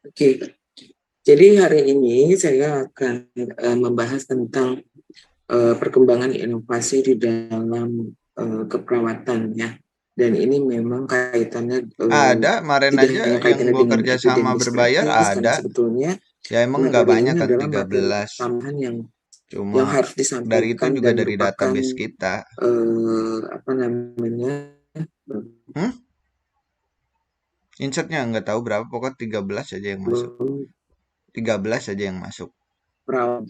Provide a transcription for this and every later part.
Oke, jadi hari ini saya akan membahas tentang perkembangan inovasi di dalam keperawatan ya. Dan ini memang kaitannya Ada, kemarin tidak aja hanya yang kaitannya gua dengan kerja sama epidemic berbayar practice, karena ada. sebetulnya Ya emang nggak metode banyak ini kan adalah materi 13. tambahan Cuma yang harus dari itu disampaikan juga dan dari merupakan database kita. apa namanya Hmm? Insertnya nggak tahu berapa, pokoknya 13 aja yang masuk. 13 aja yang masuk. perawat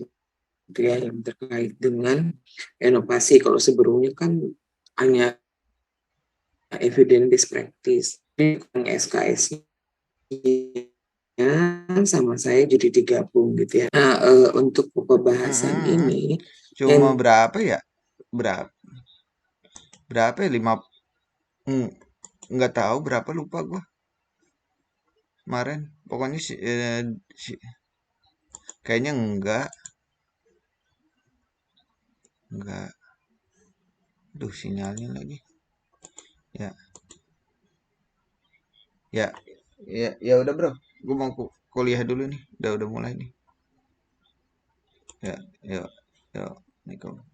ya, yang terkait dengan inovasi. Kalau sebelumnya kan hanya evidence based practice, SKS-nya sama saya jadi digabung gitu ya. Nah, untuk pembahasan Mm-mm. ini Cuma yang berapa ya? Berapa? Berapa ya? Hmm, nggak tahu berapa, lupa gua kemarin. Pokoknya kayaknya enggak. Duh, sinyalnya lagi. Ya, ya, ya udah bro. Gua mau kuliah dulu nih. Udah mulai nih. Ya, yuk, yuk. Assalamualaikum.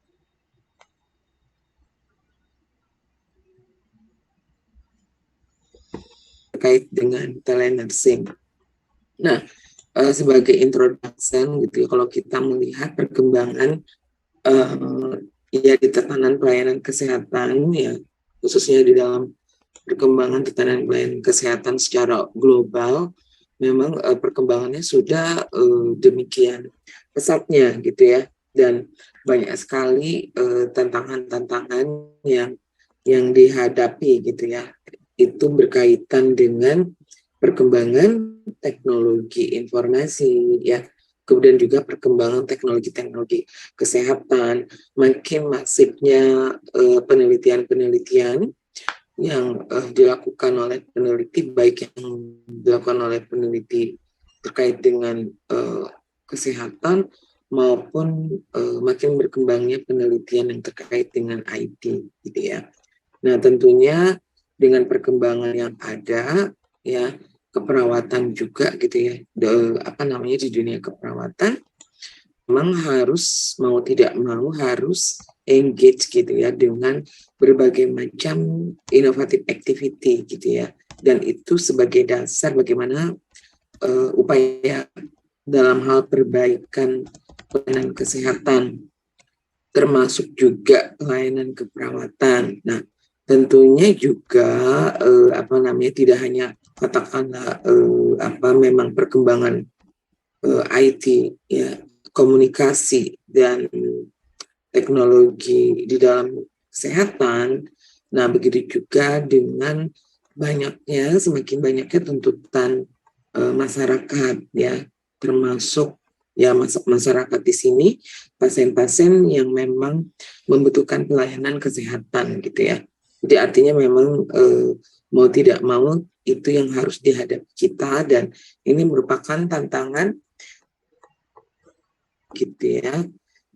terkait dengan telenursing. Nah, sebagai introduction gitu ya, kalau kita melihat perkembangan ya di tatanan pelayanan kesehatan ya, khususnya di dalam perkembangan tatanan pelayanan kesehatan secara global, memang perkembangannya sudah demikian pesatnya gitu ya, dan banyak sekali tantangan-tantangan yang dihadapi gitu ya. Itu berkaitan dengan perkembangan teknologi informasi ya, kemudian juga perkembangan teknologi-teknologi kesehatan, makin masifnya penelitian-penelitian yang dilakukan oleh peneliti, baik yang dilakukan oleh peneliti terkait dengan kesehatan maupun makin berkembangnya penelitian yang terkait dengan IT gitu ya. Nah, tentunya dengan perkembangan yang ada ya, keperawatan juga gitu ya, apa namanya, di dunia keperawatan memang harus mau tidak mau harus engage gitu ya dengan berbagai macam inovatif activity gitu ya, dan itu sebagai dasar bagaimana upaya dalam hal perbaikan pelayanan kesehatan termasuk juga pelayanan keperawatan. Nah, tentunya juga apa namanya, tidak hanya katakanlah apa memang perkembangan IT ya, komunikasi dan teknologi di dalam kesehatan. Nah, begitu juga dengan semakin banyaknya tuntutan masyarakat ya, termasuk ya masyarakat di sini pasien-pasien yang memang membutuhkan pelayanan kesehatan gitu ya. Jadi artinya memang mau tidak mau itu yang harus dihadapi kita, dan ini merupakan tantangan gitu ya,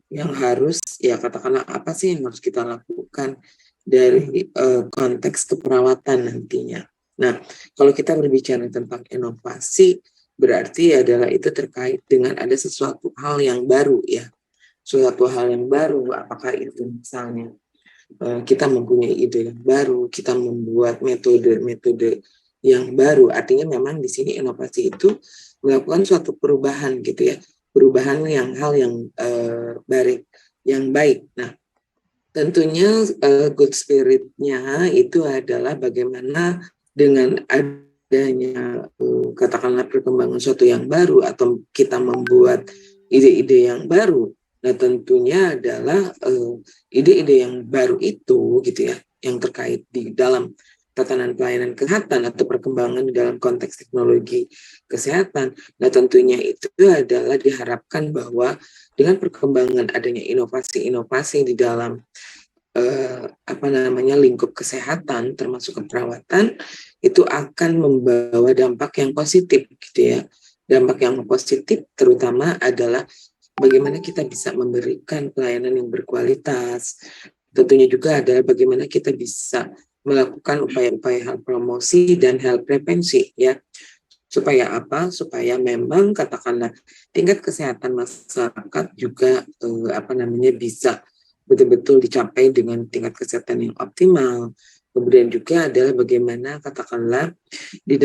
yang harus ya katakanlah apa sih yang harus kita lakukan dari konteks keperawatan nantinya. Nah, kalau kita berbicara tentang inovasi, berarti adalah itu terkait dengan ada sesuatu hal yang baru ya, suatu hal yang baru, apakah itu misalnya kita mempunyai ide yang baru, kita membuat metode-metode yang baru. Artinya memang di sini inovasi itu melakukan suatu perubahan gitu ya, perubahan yang hal yang baik. Nah, tentunya good spirit-nya itu adalah bagaimana dengan adanya katakanlah perkembangan suatu yang baru atau kita membuat ide-ide yang baru. Nah, tentunya adalah ide-ide yang baru itu gitu ya, yang terkait di dalam tatanan pelayanan kesehatan atau perkembangan di dalam konteks teknologi kesehatan. Nah, tentunya itu adalah diharapkan bahwa dengan perkembangan adanya inovasi-inovasi di dalam apa namanya lingkup kesehatan termasuk keperawatan, itu akan membawa dampak yang positif gitu ya. Dampak yang positif terutama adalah bagaimana kita bisa memberikan pelayanan yang berkualitas. Tentunya juga adalah bagaimana kita bisa melakukan upaya-upaya hal promosi dan hal prevensi ya, Supaya apa? Supaya memang katakanlah tingkat kesehatan masyarakat juga bisa betul-betul dicapai dengan tingkat kesehatan yang optimal. Kemudian juga adalah bagaimana katakanlah di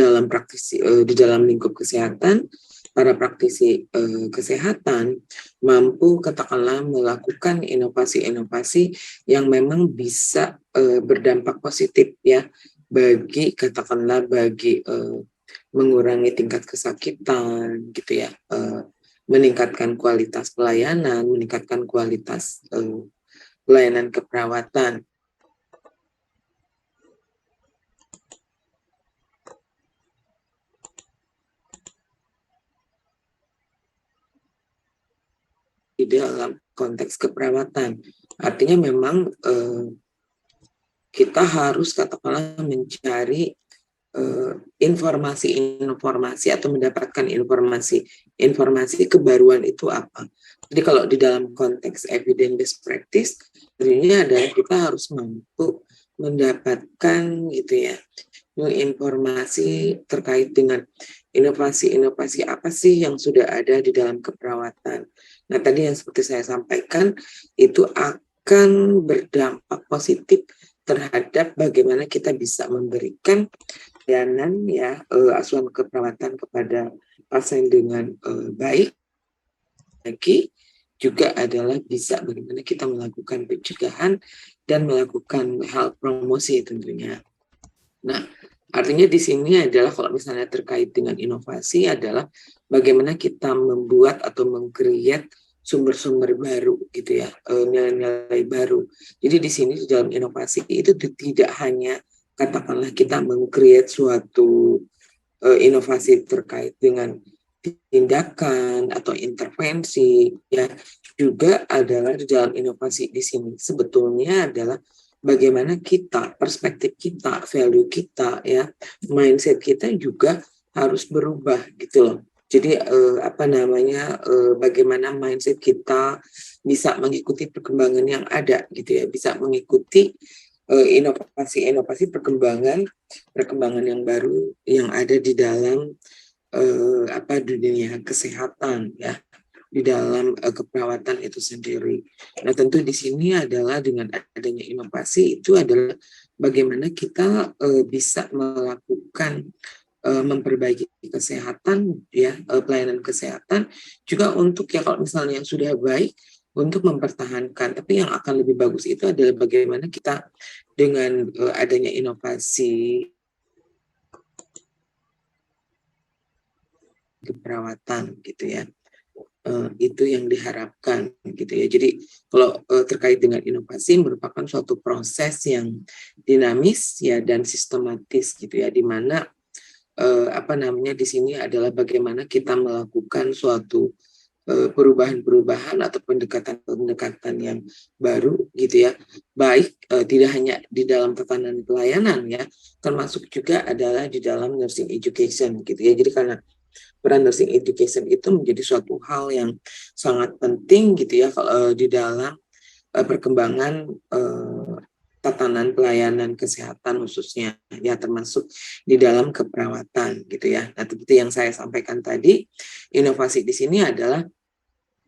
dalam lingkup kesehatan, para praktisi kesehatan mampu katakanlah melakukan inovasi-inovasi yang memang bisa berdampak positif ya bagi mengurangi tingkat kesakitan gitu ya, meningkatkan kualitas pelayanan, meningkatkan kualitas pelayanan keperawatan di dalam konteks keperawatan. Artinya memang kita harus katakanlah mencari informasi-informasi atau mendapatkan informasi kebaruan itu apa. Jadi kalau di dalam konteks evidence based practice, sebenarnya adalah kita harus mampu mendapatkan gitu ya, informasi terkait dengan inovasi-inovasi apa sih yang sudah ada di dalam keperawatan. Nah tadi yang seperti saya sampaikan itu akan berdampak positif terhadap bagaimana kita bisa memberikan layanan ya asuhan keperawatan kepada pasien dengan baik. Lagi juga adalah bisa bagaimana kita melakukan pencegahan dan melakukan hal promosi tentunya. Nah, artinya di sini adalah kalau misalnya terkait dengan inovasi adalah bagaimana kita membuat atau meng-create sumber-sumber baru gitu ya, nilai-nilai baru. Jadi di sini di dalam inovasi itu tidak hanya katakanlah kita meng-create suatu inovasi terkait dengan tindakan atau intervensi ya, juga adalah di dalam inovasi di sini sebetulnya adalah bagaimana kita, perspektif kita, value kita ya, mindset kita juga harus berubah gitu loh. Jadi bagaimana mindset kita bisa mengikuti perkembangan yang ada gitu ya, bisa mengikuti inovasi-inovasi perkembangan yang baru yang ada di dalam dunia kesehatan ya, di dalam keperawatan itu sendiri. Nah, tentu di sini adalah dengan adanya inovasi itu adalah bagaimana kita bisa melakukan memperbaiki kesehatan ya, pelayanan kesehatan juga untuk ya kalau misalnya yang sudah baik untuk mempertahankan, tapi yang akan lebih bagus itu adalah bagaimana kita dengan adanya inovasi keperawatan gitu ya, itu yang diharapkan gitu ya. Jadi kalau terkait dengan inovasi merupakan suatu proses yang dinamis ya dan sistematis gitu ya, di mana di sini adalah bagaimana kita melakukan suatu perubahan-perubahan atau pendekatan-pendekatan yang baru gitu ya, baik tidak hanya di dalam tatanan pelayanan ya, termasuk juga adalah di dalam nursing education gitu ya. Jadi karena peran nursing education itu menjadi suatu hal yang sangat penting gitu ya kalau di dalam perkembangan tatanan pelayanan kesehatan khususnya ya, termasuk di dalam keperawatan gitu ya. Nah, seperti yang saya sampaikan tadi, inovasi di sini adalah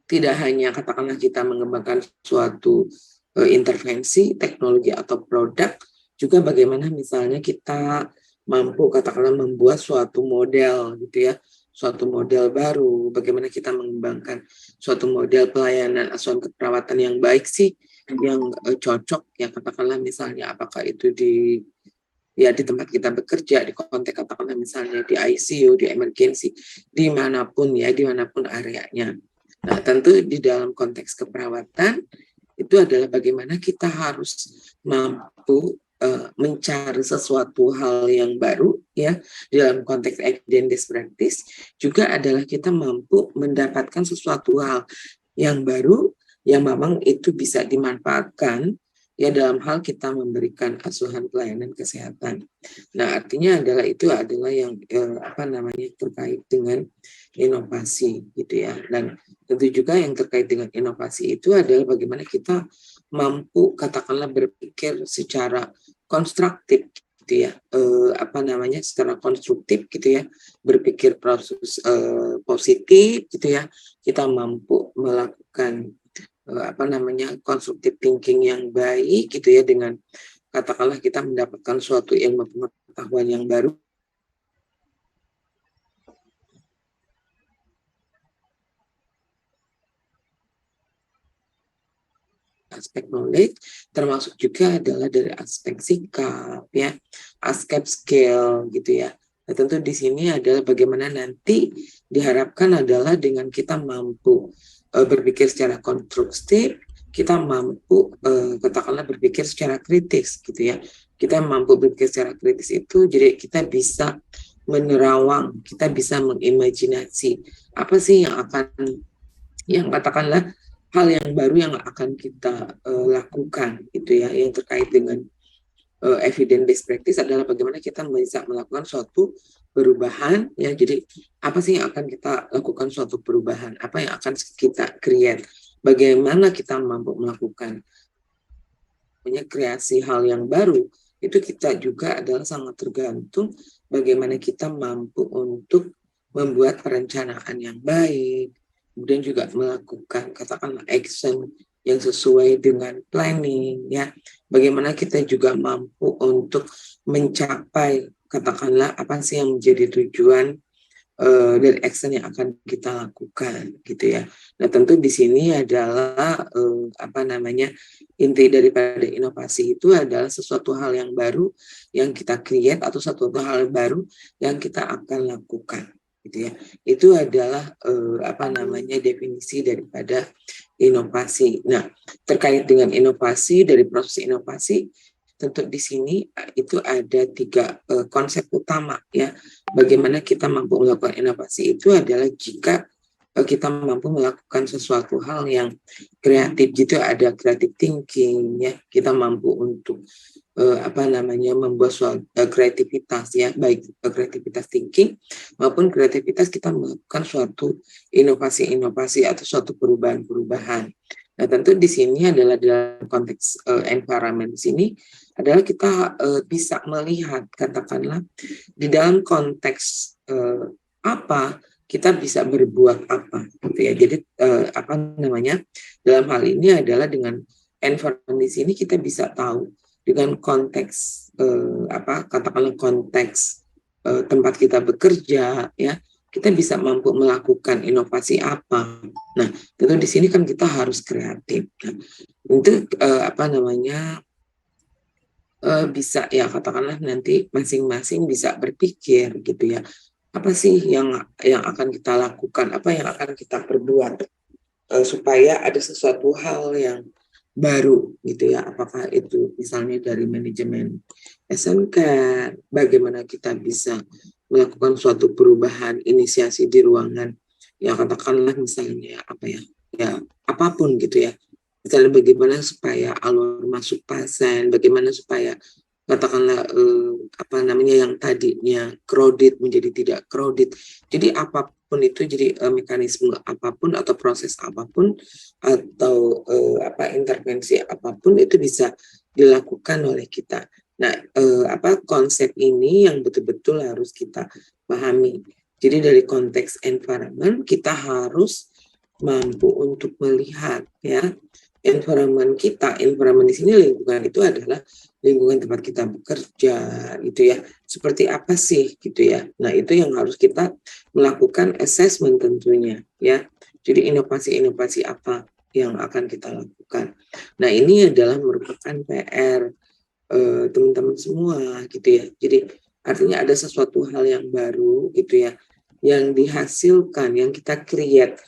tidak hanya katakanlah kita mengembangkan suatu intervensi teknologi atau produk, juga bagaimana misalnya kita mampu katakanlah membuat suatu model gitu ya, suatu model baru, bagaimana kita mengembangkan suatu model pelayanan asuhan keperawatan yang baik sih, yang cocok ya, katakanlah misalnya apakah itu di tempat kita bekerja, di konteks katakanlah misalnya di ICU, di emergency, dimanapun areanya. Nah, tentu di dalam konteks keperawatan itu adalah bagaimana kita harus mampu mencari sesuatu hal yang baru ya, di dalam konteks evidence practice juga adalah kita mampu mendapatkan sesuatu hal yang baru yang memang itu bisa dimanfaatkan ya dalam hal kita memberikan asuhan pelayanan kesehatan. Nah, artinya adalah itu adalah yang terkait dengan inovasi gitu ya. Dan tentu juga yang terkait dengan inovasi itu adalah bagaimana kita mampu katakanlah berpikir secara konstruktif gitu ya, secara konstruktif gitu ya, berpikir proses positif gitu ya, kita mampu melakukan constructive thinking yang baik gitu ya, dengan katakanlah kita mendapatkan suatu ilmu pengetahuan yang baru, aspek knowledge, termasuk juga adalah dari aspek sikap ya, aspek skill gitu ya. Nah, tentu di sini adalah bagaimana nanti diharapkan adalah dengan kita mampu berpikir secara konstruktif, kita mampu katakanlah berpikir secara kritis gitu ya. Kita mampu berpikir secara kritis itu jadi kita bisa menerawang, kita bisa mengimajinasi apa sih yang katakanlah hal yang baru yang akan kita lakukan gitu ya, yang terkait dengan evidence based practice adalah bagaimana kita bisa melakukan suatu perubahan ya. Jadi apa sih yang akan kita lakukan, suatu perubahan apa yang akan kita create, bagaimana kita mampu melakukan kreasi hal yang baru, itu kita juga adalah sangat tergantung bagaimana kita mampu untuk membuat perencanaan yang baik, kemudian juga melakukan katakanlah action yang sesuai dengan planning ya. Bagaimana kita juga mampu untuk mencapai katakanlah apa sih yang menjadi tujuan dari action yang akan kita lakukan gitu ya. Nah, tentu di sini adalah inti daripada inovasi itu adalah sesuatu hal yang baru yang kita create atau sesuatu hal baru yang kita akan lakukan gitu ya. Itu adalah definisi daripada inovasi. Nah, terkait dengan inovasi, dari proses inovasi tentu di sini itu ada 3 konsep utama ya. Bagaimana kita mampu melakukan inovasi itu adalah jika kita mampu melakukan sesuatu hal yang kreatif gitu, ada creative thinking ya, kita mampu untuk membuat suatu kreativitas ya, baik kreativitas thinking maupun kreativitas kita melakukan suatu inovasi-inovasi atau suatu perubahan-perubahan. Nah, tentu di sini adalah dalam konteks environment di sini adalah kita bisa melihat katakanlah di dalam konteks apa kita bisa berbuat apa gitu ya. Jadi dalam hal ini adalah dengan environment di sini kita bisa tahu dengan konteks katakanlah konteks tempat kita bekerja ya, kita bisa mampu melakukan inovasi apa. Nah, tentu di sini kan kita harus kreatif. Nah, untuk bisa ya katakanlah nanti masing-masing bisa berpikir gitu ya. Apa sih yang akan kita lakukan, apa yang akan kita perbuat supaya ada sesuatu hal yang baru gitu ya. Apakah itu misalnya dari manajemen SMK, bagaimana kita bisa melakukan suatu perubahan inisiasi di ruangan ya, katakanlah misalnya apapun gitu ya. Misalnya bagaimana supaya alur masuk pasien, bagaimana supaya katakanlah yang tadinya crowded menjadi tidak crowded. Jadi apapun itu, jadi mekanisme apapun atau proses apapun atau intervensi apapun itu bisa dilakukan oleh kita. Nah, konsep ini yang betul-betul harus kita pahami. Jadi dari konteks environment kita harus mampu untuk melihat ya environment kita. Environment di sini lingkungan itu adalah lingkungan tempat kita bekerja gitu ya. Seperti apa sih gitu ya. Nah, itu yang harus kita melakukan assessment tentunya ya. Jadi inovasi-inovasi apa yang akan kita lakukan. Nah, ini adalah merupakan PR teman-teman semua gitu ya. Jadi artinya ada sesuatu hal yang baru gitu ya, yang dihasilkan, yang kita create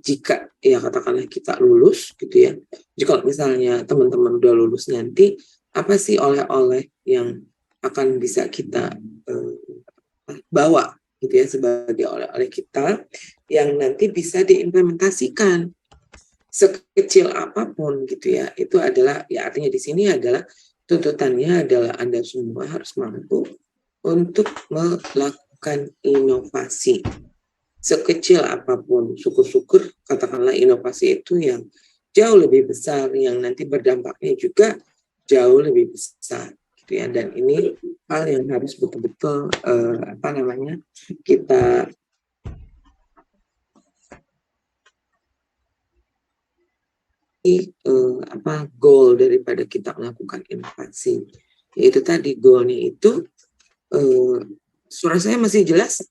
jika ya katakanlah kita lulus gitu ya. Jika misalnya teman-teman udah lulus nanti, apa sih oleh-oleh yang akan bisa kita bawa gitu ya sebagai oleh-oleh kita yang nanti bisa diimplementasikan sekecil apapun gitu ya. Itu adalah ya, artinya di sini adalah tuntutannya adalah Anda semua harus mampu untuk melakukan inovasi sekecil apapun. Syukur-syukur katakanlah inovasi itu yang jauh lebih besar, yang nanti berdampaknya juga jauh lebih besar gitu ya. Dan ini hal yang harus betul-betul kita goal daripada kita melakukan inovasi, yaitu tadi goalnya itu suara saya masih jelas?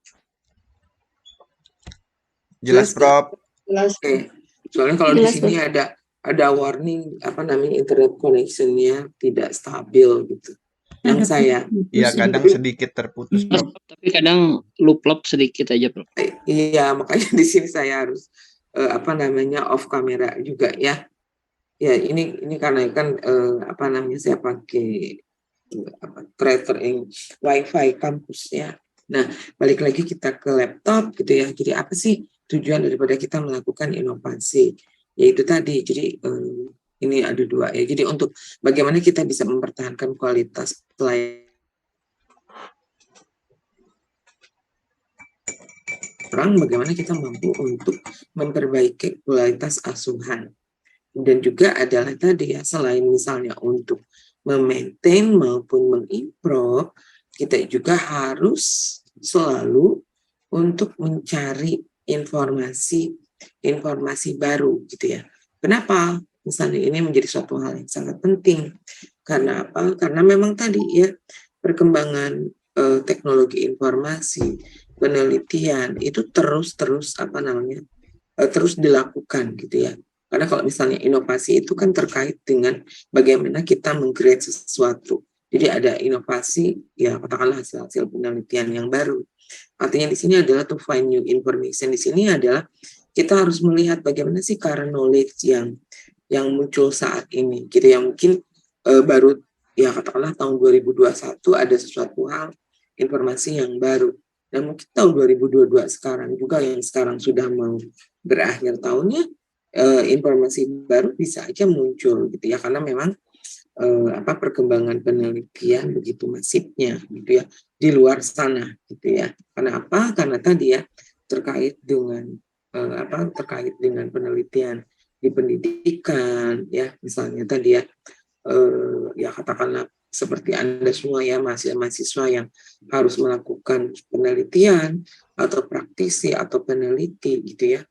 Jelas, Prof. Jelas. Oke. Soalnya kalau di sini ada warning internet connection-nya tidak stabil gitu. Yang saya Iya, kadang sedikit terputus, Prof. Tapi kadang loop sedikit aja, Prof. Iya, makanya di sini saya harus off kamera juga ya. Ya, ini karena kan saya pakai tethering wifi kampus ya. Nah, balik lagi kita ke laptop gitu ya. Jadi apa sih tujuan daripada kita melakukan inovasi? Yaitu tadi, jadi ini ada dua ya. Jadi untuk bagaimana kita bisa mempertahankan kualitas pelayanan bagaimana kita mampu untuk memperbaiki kualitas asuhan. Dan juga adalah tadi ya, selain misalnya untuk memaintain maupun mengimprove, kita juga harus selalu untuk mencari informasi baru gitu ya. Kenapa? Misalnya ini menjadi suatu hal yang sangat penting. Karena apa? Karena memang tadi ya, perkembangan teknologi informasi, penelitian itu terus terus dilakukan gitu ya. Karena kalau misalnya inovasi itu kan terkait dengan bagaimana kita meng-create sesuatu. Jadi ada inovasi, ya katakanlah hasil penelitian yang baru. Artinya di sini adalah to find new information. Di sini adalah kita harus melihat bagaimana sih current knowledge yang muncul saat ini. Gitu ya, mungkin baru ya katakanlah tahun 2021 ada sesuatu hal informasi yang baru. Dan mungkin tahun 2022 sekarang juga yang sekarang sudah mau berakhir tahunnya, informasi baru bisa aja muncul gitu ya, karena memang perkembangan penelitian begitu masifnya gitu ya di luar sana gitu ya. Karena apa? Karena tadi ya terkait dengan penelitian di pendidikan ya, misalnya tadi ya ya katakanlah seperti Anda semua ya, mahasiswa yang harus melakukan penelitian atau praktisi atau peneliti gitu ya,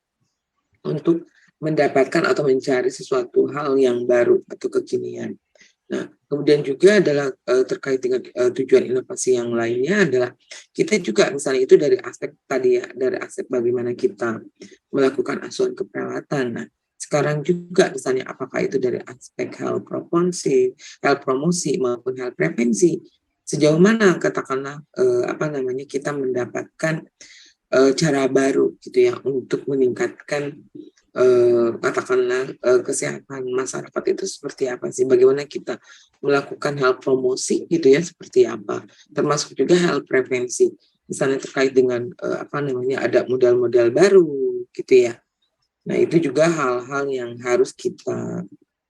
untuk mendapatkan atau mencari sesuatu hal yang baru atau kekinian. Nah, kemudian juga adalah terkait dengan tujuan inovasi yang lainnya adalah kita juga misalnya itu dari aspek tadi ya, dari aspek bagaimana kita melakukan asuhan keperawatan. Nah, sekarang juga misalnya apakah itu dari aspek health promosi maupun health prevensi. Sejauh mana katakanlah kita mendapatkan cara baru gitu ya untuk meningkatkan kesehatan masyarakat itu seperti apa sih, bagaimana kita melakukan health promosi gitu ya seperti apa, termasuk juga health prevensi misalnya terkait dengan ada modal-modal baru gitu ya. Nah, itu juga hal-hal yang harus kita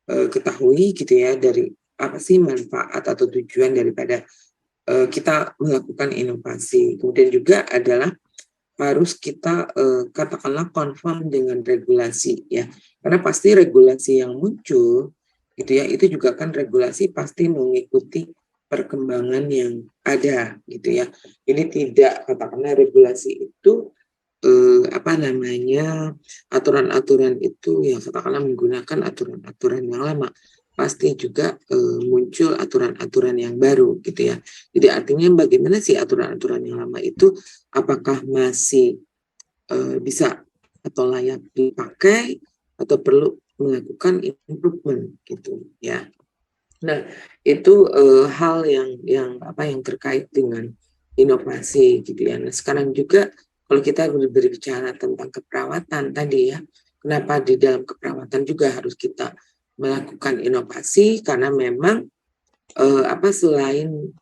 ketahui gitu ya, dari apa sih manfaat atau tujuan daripada kita melakukan inovasi. Kemudian juga adalah harus kita katakanlah konform dengan regulasi ya, karena pasti regulasi yang muncul gitu ya, itu juga kan regulasi pasti mengikuti perkembangan yang ada gitu ya. Ini tidak katakanlah regulasi itu aturan-aturan itu ya katakanlah menggunakan aturan-aturan yang lama, pasti juga muncul aturan-aturan yang baru gitu ya. Jadi artinya bagaimana sih aturan-aturan yang lama itu apakah masih bisa atau layak dipakai atau perlu melakukan improvement gitu ya. Nah, itu hal yang terkait dengan inovasi gitu ya. Nah, sekarang juga kalau kita berbicara tentang keperawatan tadi ya, kenapa di dalam keperawatan juga harus kita melakukan inovasi, karena memang selain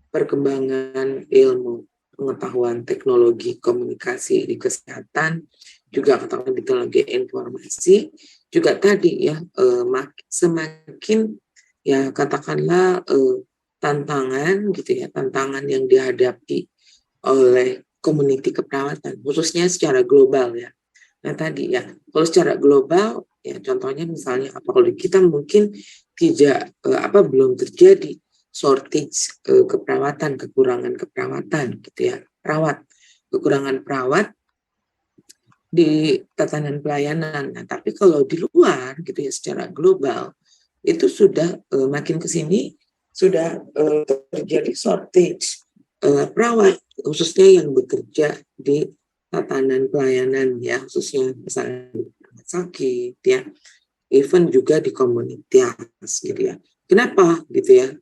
perkembangan ilmu pengetahuan teknologi komunikasi di kesehatan, juga katakan teknologi informasi, juga tadi ya semakin ya katakanlah tantangan gitu ya, tantangan yang dihadapi oleh community keperawatan khususnya secara global ya. Nah tadi ya, kalau secara global ya contohnya misalnya kalau kita mungkin tidak belum terjadi shortage keperawatan, kekurangan keperawatan gitu ya, kekurangan perawat di tatanan pelayanan. Nah, tapi kalau di luar gitu ya secara global itu sudah makin ke sini sudah terjadi shortage perawat khususnya yang bekerja di tatanan pelayanan ya, khususnya misalnya rumah sakit ya, even juga di komunitas gitu ya. Kenapa gitu ya?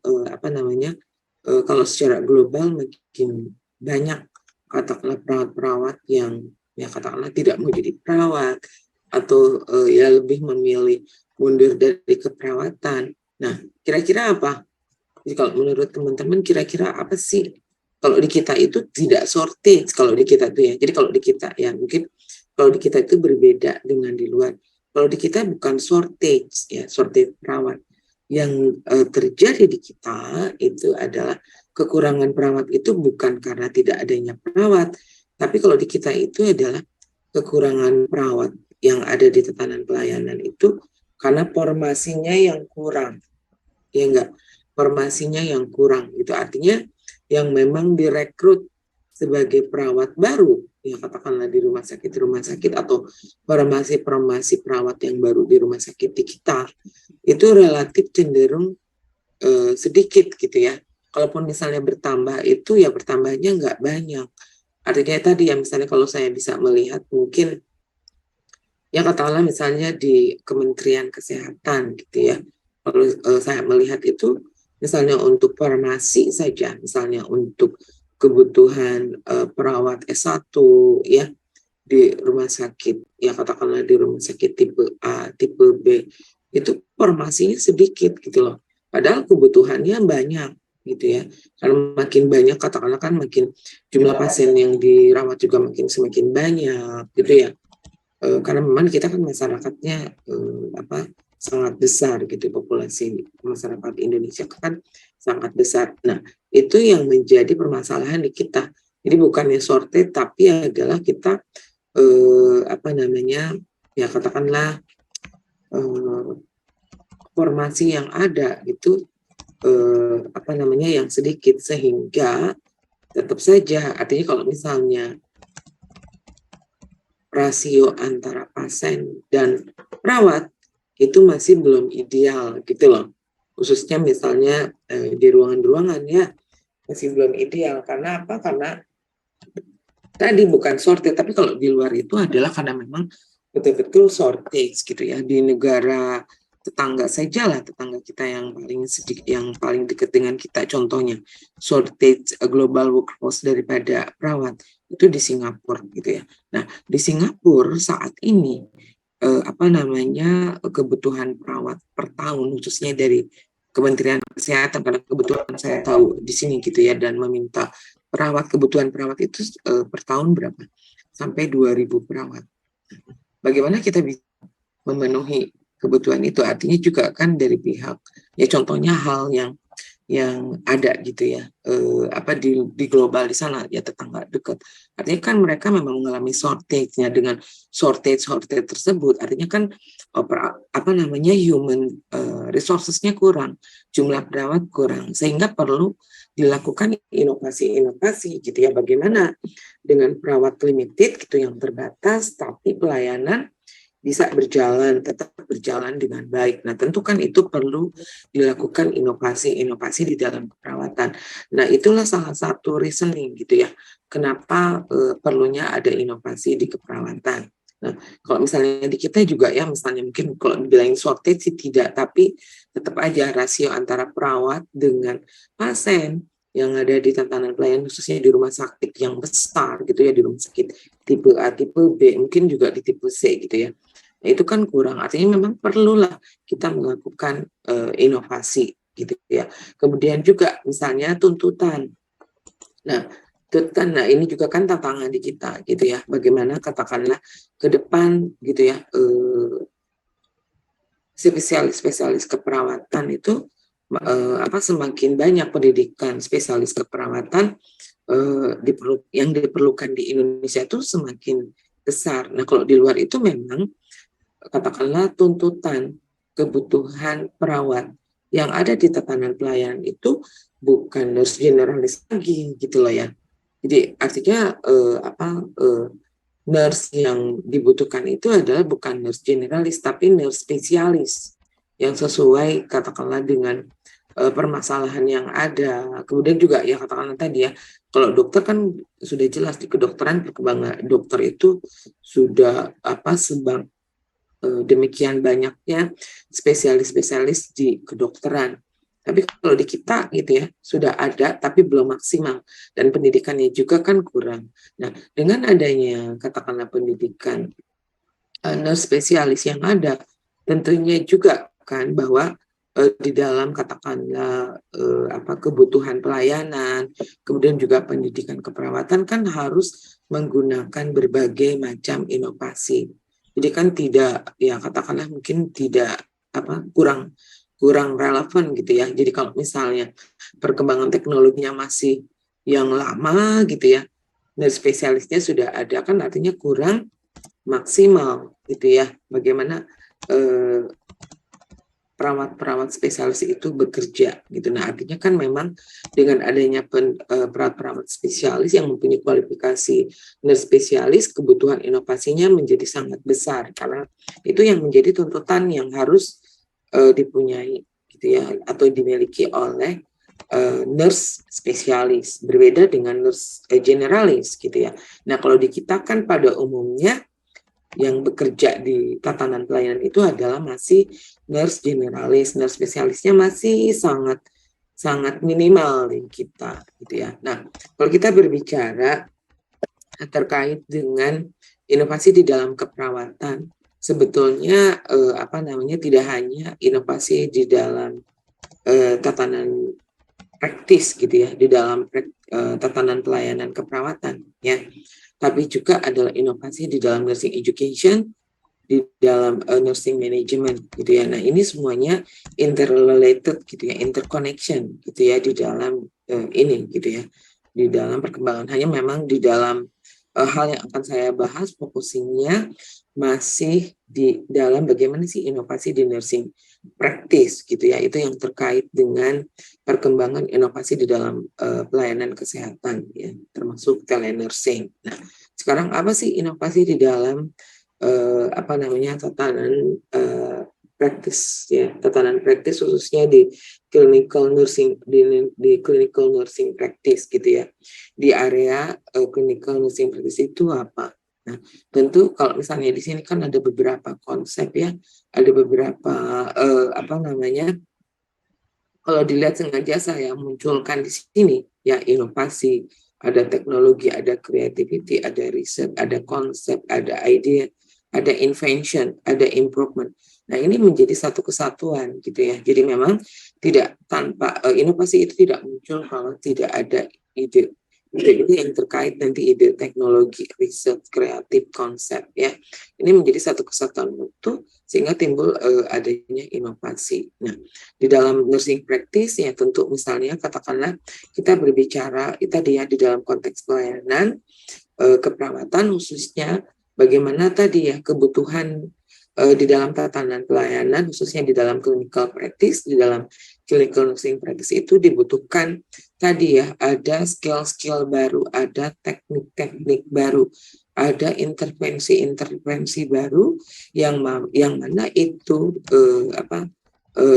Kalau secara global makin banyak katakanlah perawat-perawat yang ya katakanlah tidak mau jadi perawat atau ya lebih memilih mundur dari keperawatan. Nah, kira-kira apa? Jadi kalau menurut teman-teman kira-kira apa sih? Kalau di kita itu tidak shortage kalau di kita tuh ya. Jadi kalau di kita ya mungkin kalau di kita itu berbeda dengan di luar. Kalau di kita bukan shortage ya, shortage perawat. Yang terjadi di kita itu adalah kekurangan perawat itu bukan karena tidak adanya perawat, tapi kalau di kita itu adalah kekurangan perawat yang ada di tatanan pelayanan itu karena formasinya yang kurang, ya enggak? Formasinya yang kurang, itu artinya yang memang direkrut sebagai perawat baru, ya katakanlah di rumah sakit atau formasi perawat yang baru di rumah sakit di kita, itu relatif cenderung sedikit gitu ya. Kalaupun misalnya bertambah itu ya bertambahnya nggak banyak. Artinya tadi ya misalnya kalau saya bisa melihat mungkin ya katakanlah misalnya di Kementerian Kesehatan gitu ya. Kalau saya melihat itu misalnya untuk farmasi saja, misalnya untuk kebutuhan perawat S1 ya di rumah sakit, ya katakanlah di rumah sakit tipe A, tipe B, itu formasinya sedikit gitu loh. Padahal kebutuhannya banyak gitu ya. Karena makin banyak katakanlah kan makin jumlah pasien yang dirawat juga makin semakin banyak gitu ya. Karena memang kita kan masyarakatnya sangat besar gitu, populasi masyarakat Indonesia kan sangat besar. Nah, itu yang menjadi permasalahan di kita. Jadi bukannya shortage tapi adalah kita ya katakanlah formasi yang ada itu yang sedikit, sehingga tetap saja artinya kalau misalnya rasio antara pasien dan perawat itu masih belum ideal gitu loh, khususnya misalnya di ruangan-ruangan ya masih belum ideal. Karena apa? Karena tadi bukan shortage, tapi kalau di luar itu adalah karena memang betul-betul shortage gitu ya. Di negara tetangga saja lah, tetangga kita yang paling sedikit, yang paling dekat dengan kita, contohnya shortage global workforce daripada perawat itu di Singapura gitu ya. Nah, di Singapura saat ini kebutuhan perawat per tahun khususnya dari Kementerian Kesehatan, karena kebetulan saya tahu di sini gitu ya, dan meminta kebutuhan perawat itu per tahun berapa? Sampai 2.000 perawat. Bagaimana kita bisa memenuhi kebutuhan itu? Artinya juga kan dari pihak, ya contohnya hal yang ada gitu ya, di global di sana ya, tetangga dekat. Artinya kan mereka memang mengalami shortage-nya. Dengan shortage tersebut artinya kan human resources-nya kurang, jumlah perawat kurang, sehingga perlu dilakukan inovasi gitu ya, bagaimana dengan perawat limited gitu yang terbatas tapi pelayanan bisa tetap berjalan dengan baik. Nah, tentu kan itu perlu dilakukan inovasi di dalam keperawatan. Nah, itulah salah satu reasoning gitu ya, kenapa perlunya ada inovasi di keperawatan. Nah, kalau misalnya di kita juga ya, misalnya mungkin kalau dibilang shortage sih tidak, tapi tetap aja rasio antara perawat dengan pasien yang ada di tatanan pelayanan khususnya di rumah sakit yang besar gitu ya, di rumah sakit tipe A, tipe B, mungkin juga di tipe C gitu ya. Nah, itu kan kurang, artinya memang perlulah kita melakukan inovasi gitu ya. Kemudian juga misalnya tuntutan. Nah, ini juga kan tantangan di kita gitu ya. Bagaimana katakanlah ke depan gitu ya, spesialis keperawatan itu semakin banyak pendidikan spesialis keperawatan yang diperlukan di Indonesia itu semakin besar. Nah, kalau di luar itu memang katakanlah tuntutan kebutuhan perawat yang ada di tatanan pelayanan itu bukan nurse generalis lagi gitu loh ya. Jadi artinya nurse yang dibutuhkan itu adalah bukan nurse generalis tapi nurse spesialis yang sesuai katakanlah dengan permasalahan yang ada. Kemudian juga ya katakanlah tadi ya, kalau dokter kan sudah jelas di kedokteran perkembangan dokter itu sudah demikian banyaknya spesialis-spesialis di kedokteran. Tapi kalau di kita gitu ya, sudah ada tapi belum maksimal dan pendidikannya juga kan kurang. Nah, dengan adanya katakanlah pendidikan nurse spesialis yang ada, tentunya juga kan bahwa di dalam katakanlah kebutuhan pelayanan, kemudian juga pendidikan keperawatan kan harus menggunakan berbagai macam inovasi. Jadi kan tidak ya katakanlah mungkin tidak kurang relevan gitu ya. Jadi kalau misalnya perkembangan teknologinya masih yang lama gitu ya, dan spesialisnya sudah ada kan artinya kurang maksimal gitu ya. Bagaimana perawat-perawat spesialis itu bekerja gitu. Nah artinya kan memang dengan adanya perawat-perawat spesialis yang mempunyai kualifikasi nurse spesialis, kebutuhan inovasinya menjadi sangat besar karena itu yang menjadi tuntutan yang harus dipunyai gitu ya atau dimiliki oleh nurse spesialis, berbeda dengan nurse generalis gitu ya. Nah kalau di kita kan pada umumnya yang bekerja di tatanan pelayanan itu adalah masih nurse generalis, nurse spesialisnya masih sangat minimal di kita gitu ya. Nah, kalau kita berbicara terkait dengan inovasi di dalam keperawatan, sebetulnya tidak hanya inovasi di dalam tatanan praktis gitu ya, di dalam tatanan pelayanan keperawatan ya, tapi juga adalah inovasi di dalam nursing education, di dalam nursing management gitu ya. Nah ini semuanya interrelated gitu ya, interconnection gitu ya di dalam ini gitu ya, di dalam perkembangan. Hanya memang di dalam hal yang akan saya bahas fokusnya masih di dalam bagaimana sih inovasi di nursing practice gitu ya, itu yang terkait dengan perkembangan inovasi di dalam pelayanan kesehatan ya, termasuk telenursing. Nah, sekarang apa sih inovasi di dalam tatanan praktis ya, tatanan praktis khususnya di clinical nursing di clinical nursing practice gitu ya. Di area clinical nursing practice itu apa? Nah, tentu kalau misalnya di sini kan ada beberapa konsep ya, ada beberapa kalau dilihat sengaja saya munculkan di sini ya inovasi, ada teknologi, ada creativity, ada riset, ada konsep, ada ide, ada invention, ada improvement. Nah ini menjadi satu kesatuan gitu ya. Jadi memang tidak tanpa inovasi itu tidak muncul kalau tidak ada ide. Ide yang terkait nanti ide teknologi, riset, kreatif, konsep ya. Ini menjadi satu kesatuan utuh sehingga timbul adanya inovasi. Nah, di dalam nursing practice ya tentu misalnya katakanlah kita berbicara tadi ya di dalam konteks pelayanan keperawatan khususnya bagaimana tadi ya kebutuhan di dalam tatanan pelayanan khususnya di dalam clinical practice, di dalam clinical nursing practice itu dibutuhkan tadi ya ada skill-skill baru, ada teknik-teknik baru, ada intervensi-intervensi baru yang mana itu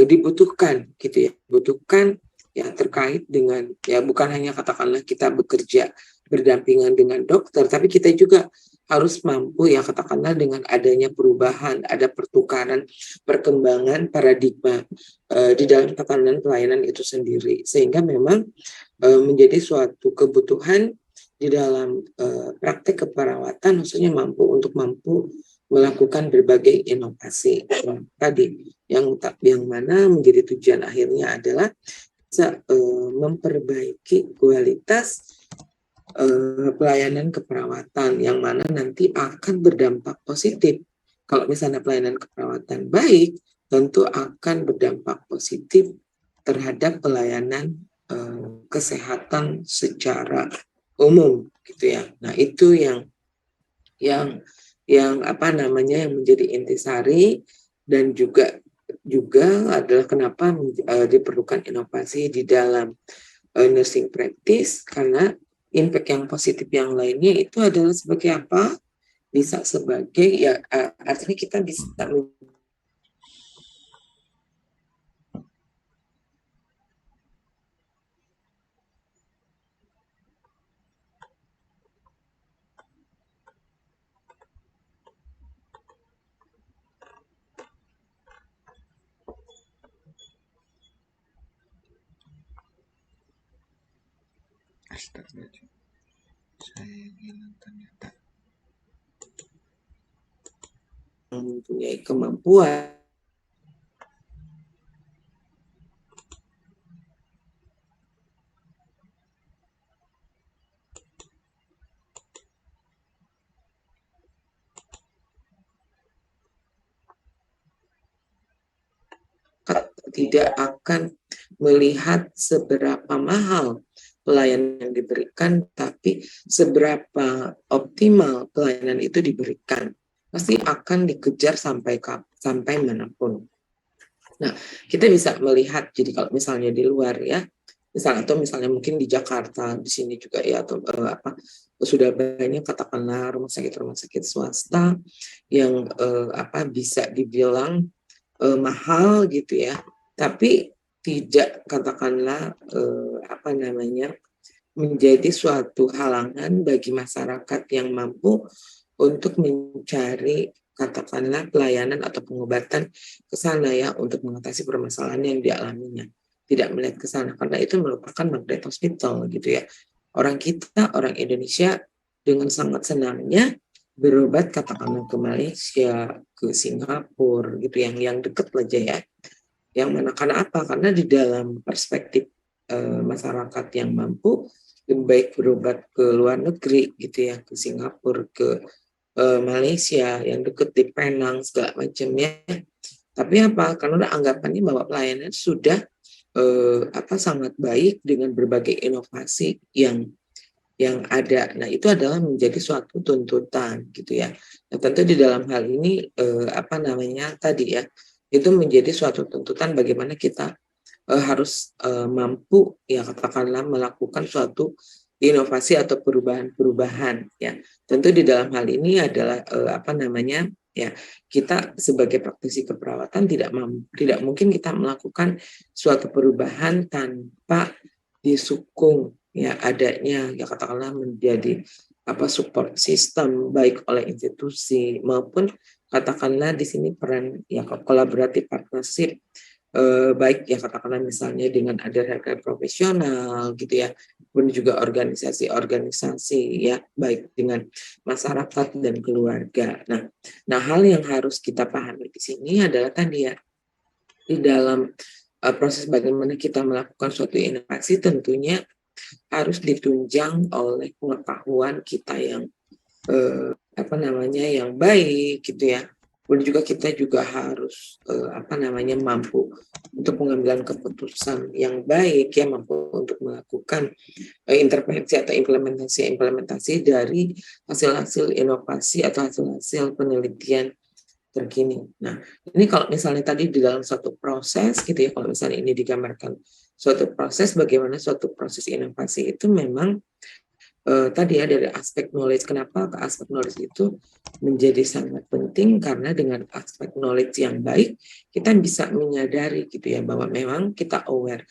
dibutuhkan gitu ya, dibutuhkan ya terkait dengan ya bukan hanya katakanlah kita bekerja berdampingan dengan dokter, tapi kita juga harus mampu ya katakanlah dengan adanya perubahan, ada pertukaran, perkembangan paradigma di dalam tatanan pelayanan itu sendiri, sehingga memang menjadi suatu kebutuhan di dalam praktek keperawatan, khususnya mampu melakukan berbagai inovasi tadi yang mana menjadi tujuan akhirnya adalah bisa memperbaiki kualitas pelayanan keperawatan yang mana nanti akan berdampak positif. Kalau misalnya pelayanan keperawatan baik, tentu akan berdampak positif terhadap pelayanan kesehatan secara umum gitu ya. Nah, itu yang menjadi intisari dan juga adalah kenapa diperlukan inovasi di dalam nursing practice, karena impact yang positif yang lainnya itu adalah sebagai apa? Bisa sebagai ya artinya kita bisa Astagfirullah. Saya bilang ternyata mempunyai kemampuan tidak akan melihat seberapa mahal pelayanan yang diberikan, tapi seberapa optimal pelayanan itu diberikan. Pasti akan dikejar sampai manapun. Nah, kita bisa melihat, jadi kalau misalnya di luar ya, misalnya mungkin di Jakarta, di sini juga ya, atau sudah banyak katakanlah rumah sakit swasta yang bisa dibilang mahal gitu ya, tapi tidak katakanlah menjadi suatu halangan bagi masyarakat yang mampu untuk mencari katakanlah pelayanan atau pengobatan ke sana ya, untuk mengatasi permasalahan yang dialaminya. Tidak melihat ke sana karena itu merupakan magnet hospital gitu ya. Orang Indonesia dengan sangat senangnya berobat katakanlah ke Malaysia, ke Singapura gitu, yang dekat aja ya. Yang mana karena apa? Karena di dalam perspektif masyarakat yang mampu lebih baik berobat ke luar negeri gitu ya, ke Singapura, ke Malaysia yang dekat di Penang segala macamnya. Tapi apa? Karena anggapannya bahwa pelayanan sudah sangat baik dengan berbagai inovasi yang ada. Nah, itu adalah menjadi suatu tuntutan gitu ya. Nah, tentu di dalam hal ini tadi ya, itu menjadi suatu tuntutan bagaimana kita harus mampu ya katakanlah melakukan suatu inovasi atau perubahan ya. Tentu di dalam hal ini adalah ya, kita sebagai praktisi keperawatan tidak mungkin kita melakukan suatu perubahan tanpa disukung ya adanya ya katakanlah menjadi support system baik oleh institusi maupun katakanlah di sini peran ya kolaboratif partnership baik ya katakanlah misalnya dengan ada rekan profesional gitu ya, pun juga organisasi-organisasi ya baik dengan masyarakat dan keluarga. Nah hal yang harus kita pahami di sini adalah tadi ya, di dalam proses bagaimana kita melakukan suatu inovasi tentunya harus ditunjang oleh pengetahuan kita yang yang baik gitu ya. Kemudian juga kita juga harus mampu untuk pengambilan keputusan yang baik ya, mampu untuk melakukan intervensi atau implementasi dari hasil-hasil inovasi atau hasil-hasil penelitian terkini. Nah, ini kalau misalnya tadi di dalam suatu proses gitu ya, kalau misalnya ini digambarkan suatu proses, bagaimana suatu proses inovasi itu memang tadi ya dari aspek knowledge. Kenapa aspek knowledge itu menjadi sangat penting? Karena dengan aspek knowledge yang baik, kita bisa menyadari gitu ya bahwa memang kita aware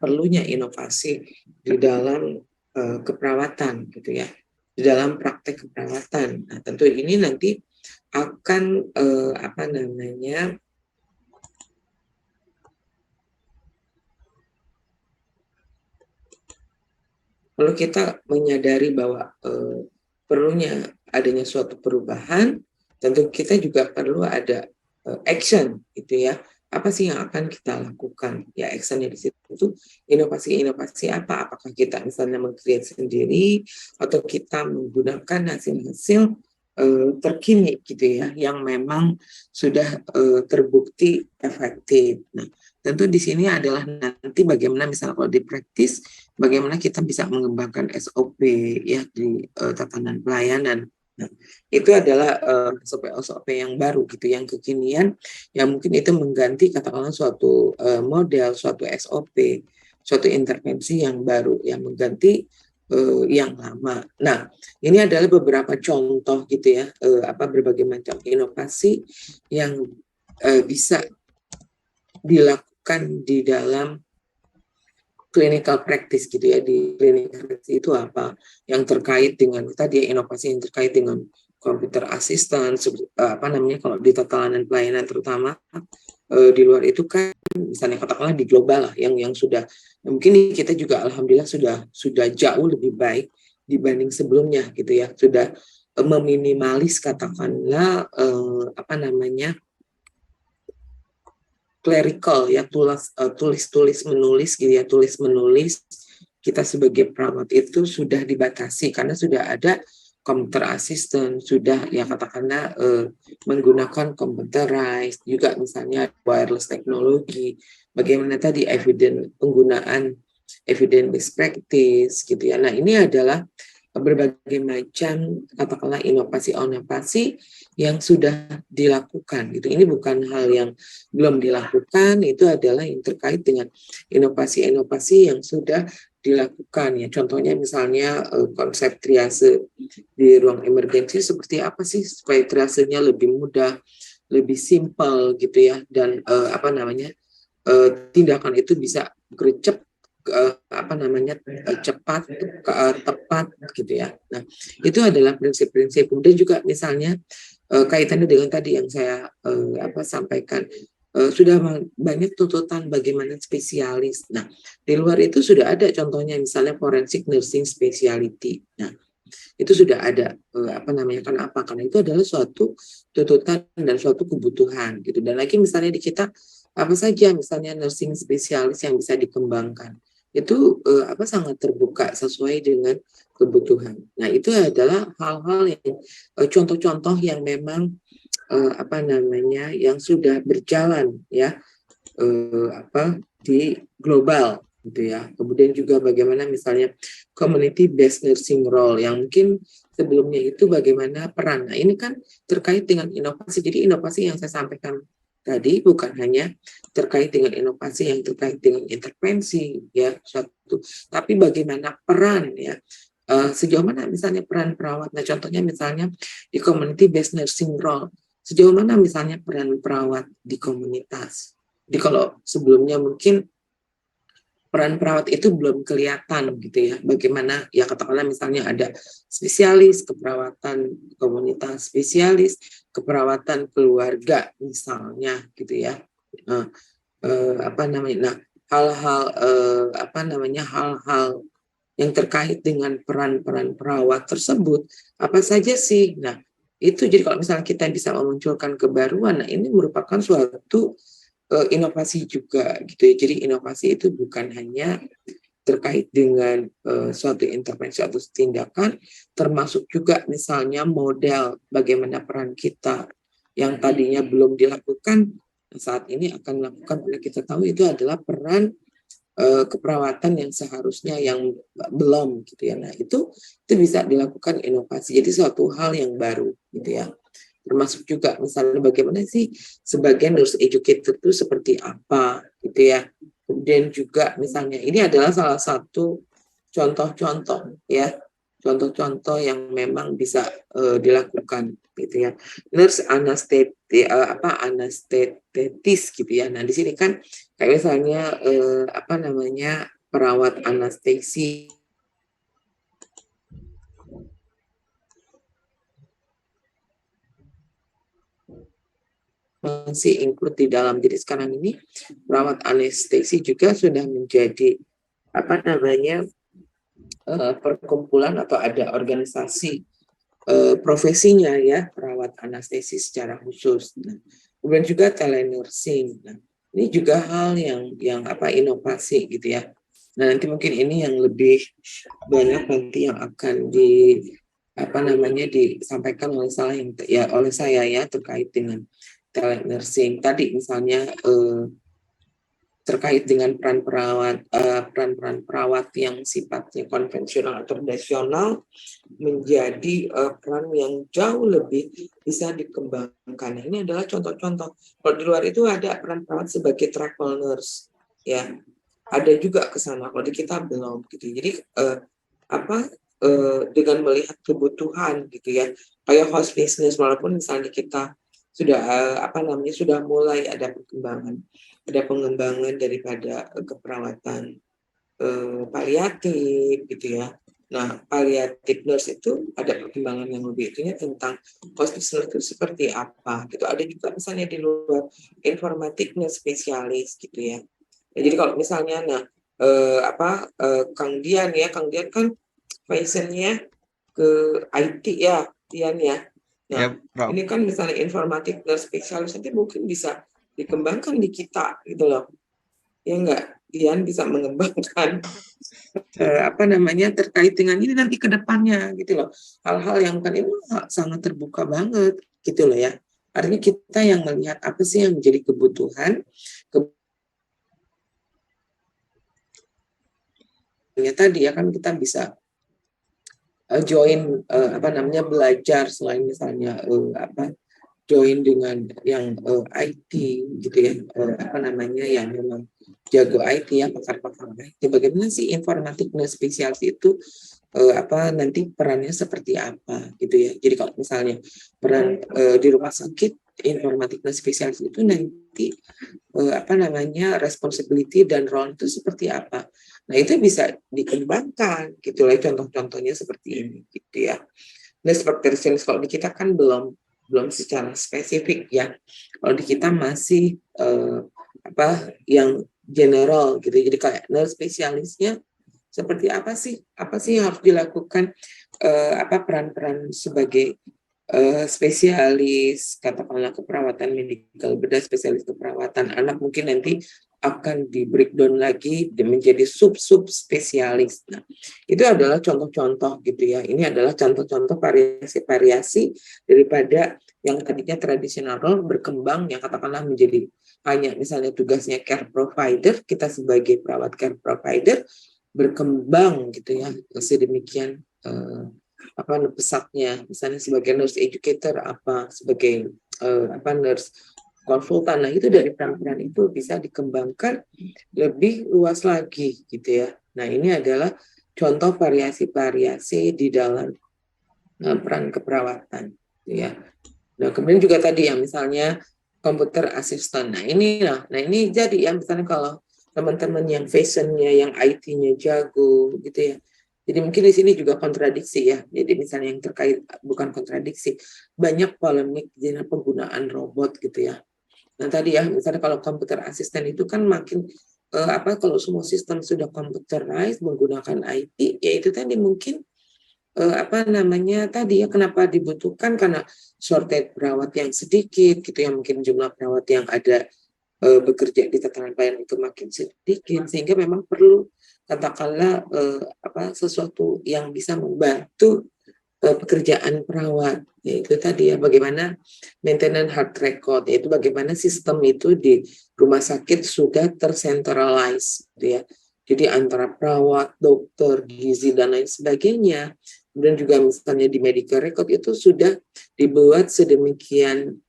perlunya inovasi di dalam keperawatan gitu ya, di dalam praktek keperawatan. Nah, tentu ini nanti akan perlu kita menyadari bahwa perlunya adanya suatu perubahan, tentu kita juga perlu ada action gitu ya. Apa sih yang akan kita lakukan? Ya actionnya di situ inovasi apa? Apakah kita misalnya meng-create sendiri atau kita menggunakan hasil-hasil terkini gitu ya, yang memang sudah terbukti efektif. Nah, tentu di sini adalah nanti bagaimana misalnya kalau di praktis, bagaimana kita bisa mengembangkan SOP ya di tatanan pelayanan. Nah, itu adalah SOP yang baru gitu, yang kekinian, yang mungkin itu mengganti katakanlah suatu model, suatu SOP suatu intervensi yang baru yang mengganti yang lama. Nah, ini adalah beberapa contoh gitu ya, berbagai macam inovasi yang bisa dilakukan di dalam clinical practice gitu ya. Di clinical practice itu apa yang terkait dengan tadi inovasi yang terkait dengan computer assistant, kalau di tata layanan pelayanan terutama di luar itu kan misalnya katakanlah di global lah yang sudah mungkin kita juga alhamdulillah sudah jauh lebih baik dibanding sebelumnya gitu ya, sudah meminimalis katakanlah clerical ya, tulis menulis gitu ya, tulis menulis kita sebagai perawat itu sudah dibatasi karena sudah ada computer assistant, sudah ya katakanlah menggunakan computerized juga misalnya wireless teknologi, bagaimana tadi penggunaan evidence based practice gitu ya. Nah, ini adalah berbagai macam katakanlah inovasi yang sudah dilakukan gitu. Ini bukan hal yang belum dilakukan, itu adalah yang terkait dengan inovasi-inovasi yang sudah dilakukan ya. Contohnya misalnya konsep triase di ruang emergensi seperti apa sih supaya triasenya lebih mudah, lebih simpel gitu ya, dan tindakan itu bisa gercep cepat, tepat gitu ya. Nah, itu adalah prinsip-prinsip. Kemudian juga misalnya kaitannya dengan tadi yang saya sampaikan, sudah banyak tuntutan bagaimana spesialis. Nah, di luar itu sudah ada contohnya misalnya forensic nursing specialty. Nah, itu sudah ada karena itu adalah suatu tuntutan dan suatu kebutuhan gitu. Dan lagi misalnya di kita apa saja misalnya nursing spesialis yang bisa dikembangkan itu sangat terbuka sesuai dengan kebutuhan. Nah, itu adalah hal-hal yang contoh-contoh yang memang yang sudah berjalan ya di global gitu ya. Kemudian juga bagaimana misalnya community based nursing role yang mungkin sebelumnya itu bagaimana peran. Nah, ini kan terkait dengan inovasi. Jadi inovasi yang saya sampaikan tadi bukan hanya terkait dengan inovasi yang terkait dengan intervensi ya suatu, tapi bagaimana peran ya. Sejauh mana misalnya peran perawat. Nah, contohnya misalnya di community based nursing role. Sejauh mana misalnya peran perawat di komunitas. Jadi kalau sebelumnya mungkin peran perawat itu belum kelihatan gitu ya. Bagaimana ya katakanlah misalnya ada spesialis keperawatan komunitas, spesialis keperawatan keluarga misalnya gitu ya. Nah, hal-hal yang terkait dengan peran-peran perawat tersebut apa saja sih? Nah, itu jadi kalau misalnya kita bisa memunculkan kebaruan, nah ini merupakan suatu inovasi juga gitu ya. Jadi inovasi itu bukan hanya terkait dengan suatu intervensi atau tindakan, termasuk juga misalnya model bagaimana peran kita yang tadinya belum dilakukan saat ini akan dilakukan. Karena kita tahu itu adalah peran keperawatan yang seharusnya yang belum gitu ya. Nah, itu bisa dilakukan inovasi. Jadi suatu hal yang baru gitu ya. Termasuk juga misalnya bagaimana sih sebagian nurse educator itu seperti apa gitu ya. Kemudian juga misalnya ini adalah salah satu contoh-contoh ya. Contoh-contoh yang memang bisa dilakukan gitu ya. Nurse anestetis gitu ya. Nah, di sini kan kayak misalnya perawat anestesi masih include di dalam. Jadi sekarang ini perawat anestesi juga sudah menjadi perkumpulan atau ada organisasi profesinya ya, perawat anestesi secara khusus. Nah, kemudian juga telenursing. Nah, ini juga hal yang inovasi gitu ya. Nah, nanti mungkin ini yang lebih banyak nanti yang akan disampaikan oleh saya ya terkait dengan telenursing. Tadi misalnya terkait dengan peran-peran perawat yang sifatnya konvensional atau tradisional menjadi peran yang jauh lebih bisa dikembangkan. Ini adalah contoh-contoh. Kalau di luar itu ada peran perawat sebagai travel nurse, ya. ada juga ke sana, kalau di kita belum gitu. Jadi dengan melihat kebutuhan gitu ya, kayak host business, walaupun misalnya kita sudah sudah mulai ada pengembangan daripada keperawatan paliatif gitu ya. Nah, palliative nurse itu ada perkembangan yang lebih itunya tentang hospice nurse itu seperti apa gitu. Ada juga misalnya di luar informatiknya spesialis gitu ya. Ya, jadi kalau misalnya Kang Dian kan passionnya ke IT ya, Dian ya. Ya, Nah, Prof. ini kan misalnya informatik nurse spesialis nanti mungkin bisa dikembangkan di kita gitu loh. Ya enggak, Dian bisa mengembangkan terkait dengan ini nanti ke depannya gitu loh. Hal-hal yang kan ini sangat terbuka banget gitu loh ya. Artinya kita yang melihat apa sih yang menjadi kebutuhan tadi ya kan kita bisa join belajar selain misalnya join dengan yang IT gitu ya, yang memang jago IT ya, pakar-pakar IT. Bagaimana sih informatik dan spesialis itu nanti perannya seperti apa gitu ya. Jadi kalau misalnya peran di rumah sakit informatik dan spesialis itu nanti responsibility dan role itu seperti apa. Nah, itu bisa dikembangkan gitu lah, contoh-contohnya seperti ini gitu ya. Nah, seperti kalau di kita kan belum secara spesifik ya. Kalau di kita masih yang general gitu. Jadi kayak nurse spesialisnya seperti apa sih? Apa sih yang harus dilakukan? Peran-peran sebagai spesialis, katakanlah keperawatan medikal bedah, spesialis keperawatan anak, mungkin nanti akan di breakdown lagi menjadi sub-sub spesialis. Nah, itu adalah contoh-contoh gitu ya. Ini adalah contoh-contoh variasi-variasi daripada yang tadinya tradisional berkembang yang katakanlah menjadi hanya misalnya tugasnya care provider, kita sebagai perawat care provider berkembang gitu ya sedemikian pesatnya, misalnya sebagai nurse educator, sebagai nurse konsultan. Nah, itu dari peran-peran itu bisa dikembangkan lebih luas lagi gitu ya. Nah, ini adalah contoh variasi-variasi di dalam peran keperawatan gitu ya. Nah, kemudian juga tadi yang misalnya komputer asisten. Nah, ini jadi ya misalnya kalau teman-teman yang fashionnya, yang IT-nya jago gitu ya. Jadi mungkin di sini juga kontradiksi ya. Jadi misalnya yang terkait bukan kontradiksi, banyak polemik dengan penggunaan robot gitu ya. Nah, tadi ya misalnya kalau komputer asisten itu kan makin kalau semua sistem sudah computerized menggunakan IT, ya itu tadi mungkin tadi ya kenapa dibutuhkan, karena shortage perawat yang sedikit gitu ya, mungkin jumlah perawat yang ada bekerja di tatanan pelayanan itu makin sedikit, sehingga memang perlu katakanlah sesuatu yang bisa membantu pekerjaan perawat, yaitu tadi ya bagaimana maintenance health record, yaitu bagaimana sistem itu di rumah sakit sudah tercentralize gitu ya. Jadi antara perawat, dokter, gizi dan lain sebagainya, kemudian juga misalnya di medical record itu sudah dibuat sedemikian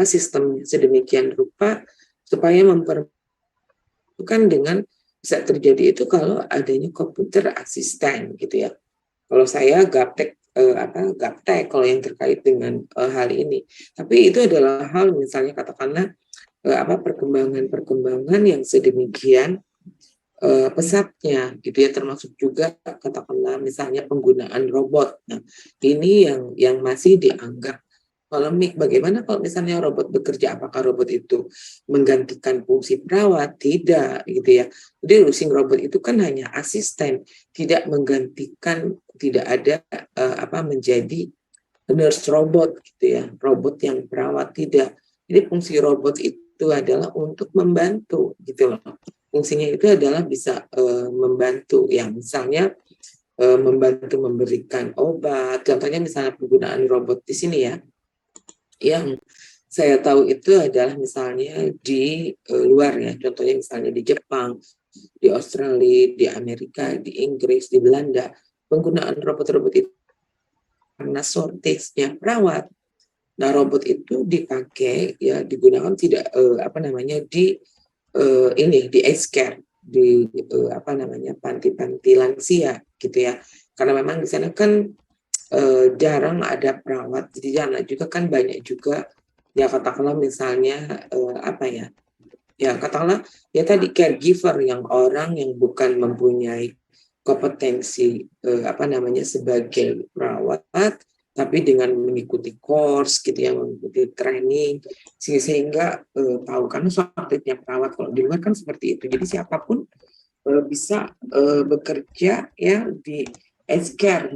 sistem sedemikian rupa supaya mempertemukan dengan bisa terjadi itu kalau adanya komputer asisten gitu ya. Kalau saya gaptek gaptek kalau yang terkait dengan hal ini. Tapi itu adalah hal misalnya katakanlah perkembangan yang sedemikian pesatnya gitu ya, termasuk juga katakanlah misalnya penggunaan robot. Nah, ini yang masih dianggap polemik. Bagaimana kalau misalnya robot bekerja, apakah robot itu menggantikan fungsi perawat? Tidak gitu ya. Jadi using robot itu kan hanya asisten, tidak menggantikan, tidak ada menjadi nurse robot gitu ya, robot yang perawat, tidak. Jadi fungsi robot itu adalah untuk membantu gitu loh. Fungsinya itu adalah bisa membantu, yang misalnya membantu memberikan obat. Contohnya misalnya penggunaan robot di sini ya, yang saya tahu itu adalah misalnya di luar ya, contohnya misalnya di Jepang, di Australia, di Amerika, di Inggris, di Belanda, penggunaan robot-robot itu karena shortage-nya perawat. Nah, robot itu dipakai ya, digunakan tidak di aged care. di panti-panti lansia gitu ya, karena memang di sana kan jarang ada perawat, jadi jarang juga kan banyak juga ya katakanlah misalnya katakanlah ya tadi caregiver yang orang yang bukan mempunyai kompetensi sebagai perawat, tapi dengan mengikuti course gitu ya, mengikuti training sehingga tahu kan praktiknya perawat kalau di luar kan seperti itu. Jadi siapapun bisa bekerja ya di aged care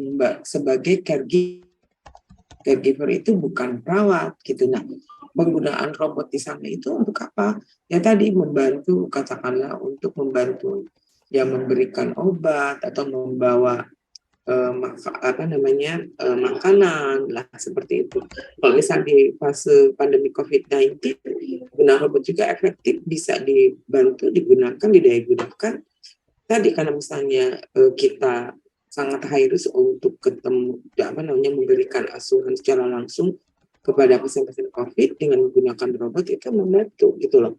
sebagai caregiver itu bukan perawat gitu. Nah, penggunaan robot di sana itu untuk apa? Ya tadi membantu, katakanlah untuk membantu ya memberikan obat atau membawa makanan lah seperti itu. Kalau misalnya di fase pandemi COVID-19, penggunaan robot juga efektif, bisa dibantu, didaya gunakan tadi karena misalnya kita sangat high risk untuk memberikan asuhan secara langsung kepada pasien-pasien COVID dengan menggunakan robot itu membantu gitu loh,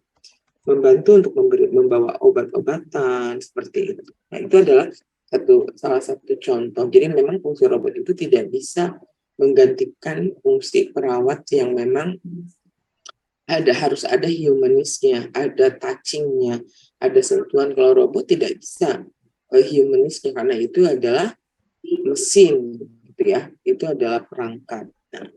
membantu untuk membawa obat-obatan seperti itu. Nah itu adalah salah satu contoh. Jadi memang fungsi robot itu tidak bisa menggantikan fungsi perawat yang memang harus ada humanisnya, ada touchingnya, ada sentuhan. Kalau robot tidak bisa humanisnya karena itu adalah mesin gitu ya, itu adalah perangkat. Nah,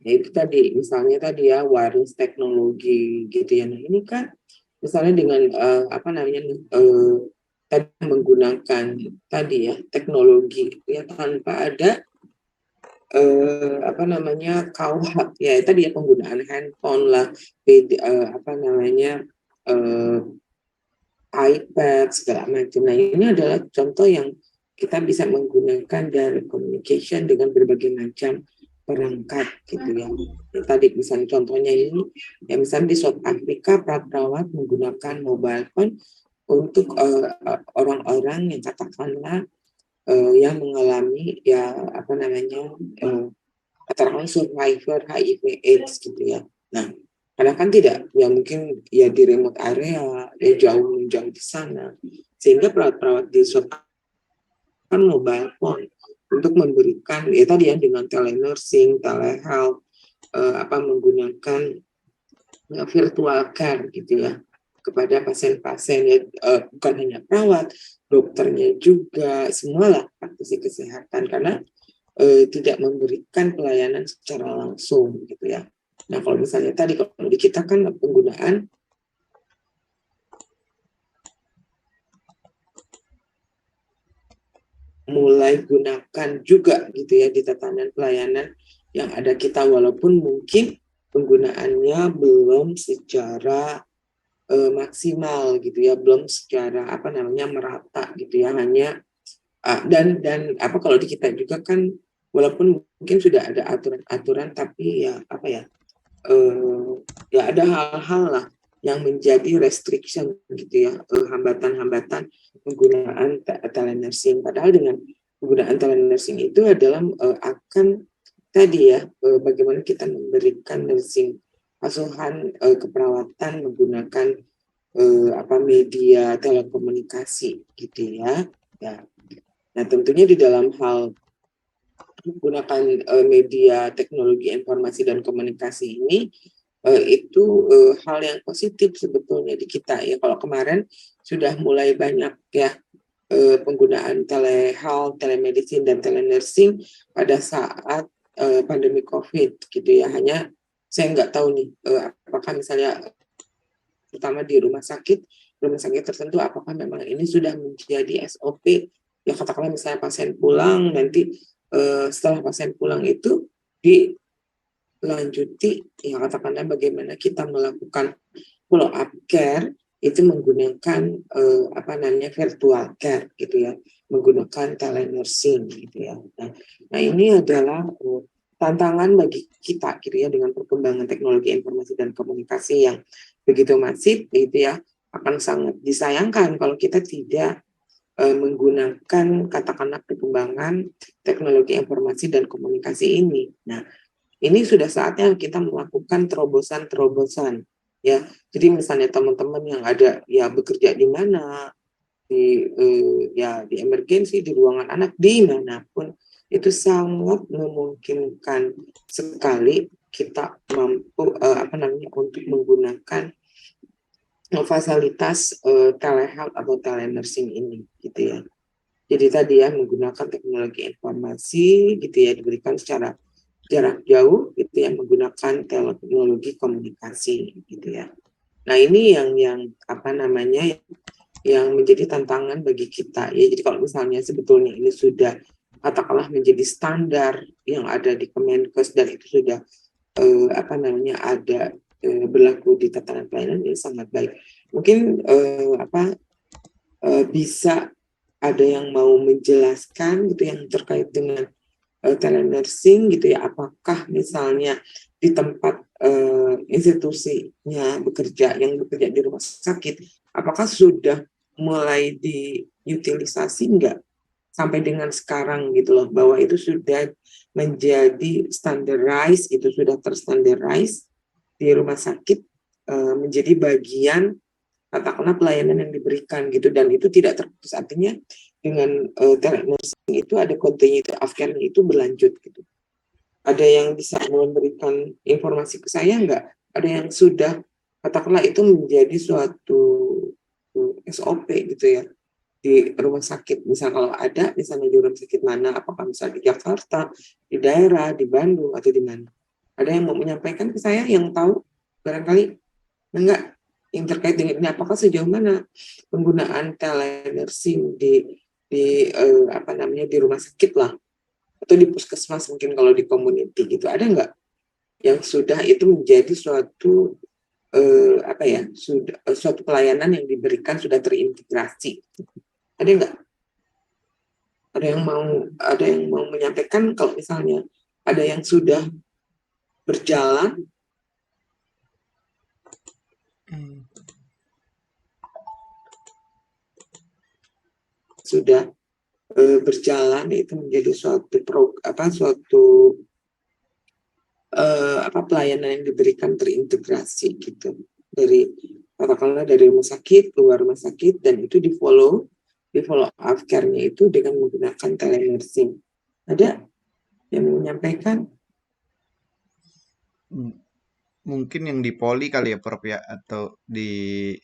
itu tadi misalnya tadi ya wireless teknologi gitu ya. Nah ini kan misalnya dengan tadi menggunakan tadi ya teknologi ya tanpa ada KUHP ya tadi ya penggunaan handphone lah, iPad segala macam. Nah ini adalah contoh yang kita bisa menggunakan dari communication dengan berbagai macam perangkat gitu ya. Tadi misalnya contohnya ini ya misalnya di South Africa perawat menggunakan mobile phone untuk orang-orang yang katakanlah yang mengalami katakanlah survivor HIV/AIDS gitu ya. Nah, karena kan tidak, ya mungkin ya di remote area, ya jauh di sana, sehingga perawat-perawat di kan mobile phone untuk memberikan ya tadi ya dengan telenursing, telehealth, menggunakan virtual care gitu ya kepada pasien-pasien ya, bukan hanya perawat, dokternya juga, semualah praktisi kesehatan karena tidak memberikan pelayanan secara langsung gitu ya. Nah kalau misalnya tadi kalau di kita kan penggunaan mulai gunakan juga gitu ya di tatanan pelayanan yang ada kita, walaupun mungkin penggunaannya belum secara maksimal gitu ya, belum secara merata gitu ya, hanya dan kalau di kita juga kan walaupun mungkin sudah ada aturan-aturan tapi ya ya ada hal-hal lah yang menjadi restriction gitu ya, hambatan-hambatan penggunaan telenursing. Padahal dengan penggunaan telenursing itu adalah akan tadi ya bagaimana kita memberikan nursing asuhan keperawatan menggunakan media telekomunikasi gitu ya. Nah tentunya di dalam hal menggunakan media teknologi informasi dan komunikasi ini itu hal yang positif sebetulnya di kita ya. Kalau kemarin sudah mulai banyak ya penggunaan telehealth, telemedicine dan telenursing pada saat pandemi COVID gitu ya. Hanya saya nggak tahu nih apakah misalnya terutama di rumah sakit tertentu apakah memang ini sudah menjadi SOP ya, katakanlah misalnya pasien pulang nanti setelah pasien pulang itu dilanjuti ya katakanlah bagaimana kita melakukan follow up care itu menggunakan virtual care gitu ya, menggunakan telenursing gitu ya. Nah ini adalah tantangan bagi kita gitu ya, dengan perkembangan teknologi informasi dan komunikasi yang begitu masif gitu ya, akan sangat disayangkan kalau kita tidak menggunakan katakanlah perkembangan teknologi informasi dan komunikasi ini. Nah, ini sudah saatnya kita melakukan terobosan-terobosan ya. Jadi misalnya teman-teman yang ada ya bekerja di mana, di emergensi, di ruangan anak, dimanapun itu sangat memungkinkan sekali kita mampu untuk menggunakan fasilitas telehealth atau telenursing ini gitu ya. Jadi tadi ya menggunakan teknologi informasi gitu ya, diberikan secara jarak jauh gitu ya, menggunakan teknologi komunikasi gitu ya. Nah ini yang yang menjadi tantangan bagi kita ya. Jadi kalau misalnya sebetulnya ini sudah katakanlah menjadi standar yang ada di Kemenkes dan itu sudah ada berlaku di tatanan pelayanan, ini sangat baik. Mungkin bisa ada yang mau menjelaskan gitu yang terkait dengan telenursing gitu ya, apakah misalnya di tempat institusinya yang bekerja di rumah sakit, apakah sudah mulai diutilisasi enggak sampai dengan sekarang gitu loh, bahwa itu sudah menjadi standardized, itu sudah terstandarized di rumah sakit, menjadi bagian katakanlah pelayanan yang diberikan gitu, dan itu tidak terputus. Artinya dengan telenursing itu ada continuity of care itu berlanjut gitu. Ada yang bisa memberikan informasi ke saya enggak? Ada yang sudah katakanlah itu menjadi suatu SOP gitu ya di rumah sakit, misal kalau ada misalnya di rumah sakit mana, apakah misalnya di Jakarta, di daerah, di Bandung atau di mana? Ada yang mau menyampaikan ke saya yang tahu barangkali? Enggak, yang terkait dengan ini, apakah sejauh mana penggunaan telenursing di di rumah sakit lah atau di puskesmas, mungkin kalau di community gitu, ada enggak yang sudah itu menjadi suatu suatu pelayanan yang diberikan sudah terintegrasi? Ada enggak? Ada yang mau menyampaikan kalau misalnya ada yang sudah berjalan? Sudah berjalan itu menjadi suatu pelayanan yang diberikan terintegrasi gitu, dari katakanlah dari rumah sakit keluar rumah sakit, dan itu di follow up care-nya itu dengan menggunakan telenursing. Ada yang menyampaikan? Mungkin yang di poli kali ya Prof ya, atau di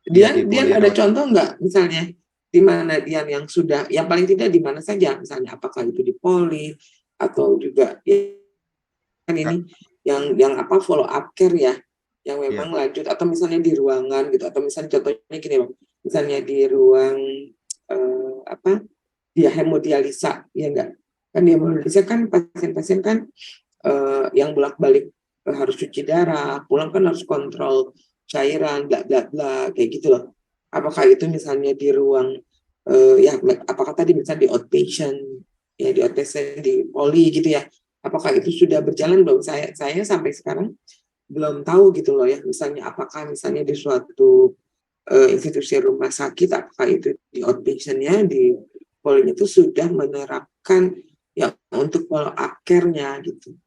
Dian ada Polirot. contoh nggak misalnya di mana Dian yang sudah, yang paling tidak di mana saja, misalnya apakah itu di poli atau juga kan ini yang follow up care ya, yang memang lanjut, atau misalnya di ruangan gitu, atau misalnya contohnya gini Bang, misalnya di ruang dia hemodialisa ya enggak, kan dia hemodialisa kan pasien-pasien kan yang bolak-balik harus cuci darah, pulang kan harus kontrol cairan, bla bla bla kayak gitu loh. Apakah itu misalnya di ruang apakah tadi misalnya di outpatient di poli gitu ya, apakah itu sudah berjalan belum? Saya sampai sekarang belum tahu gitu loh ya, misalnya apakah misalnya di suatu institusi rumah sakit, apakah itu di outpatient-nya, di polinya itu sudah menerapkan ya untuk follow up care-nya gitu.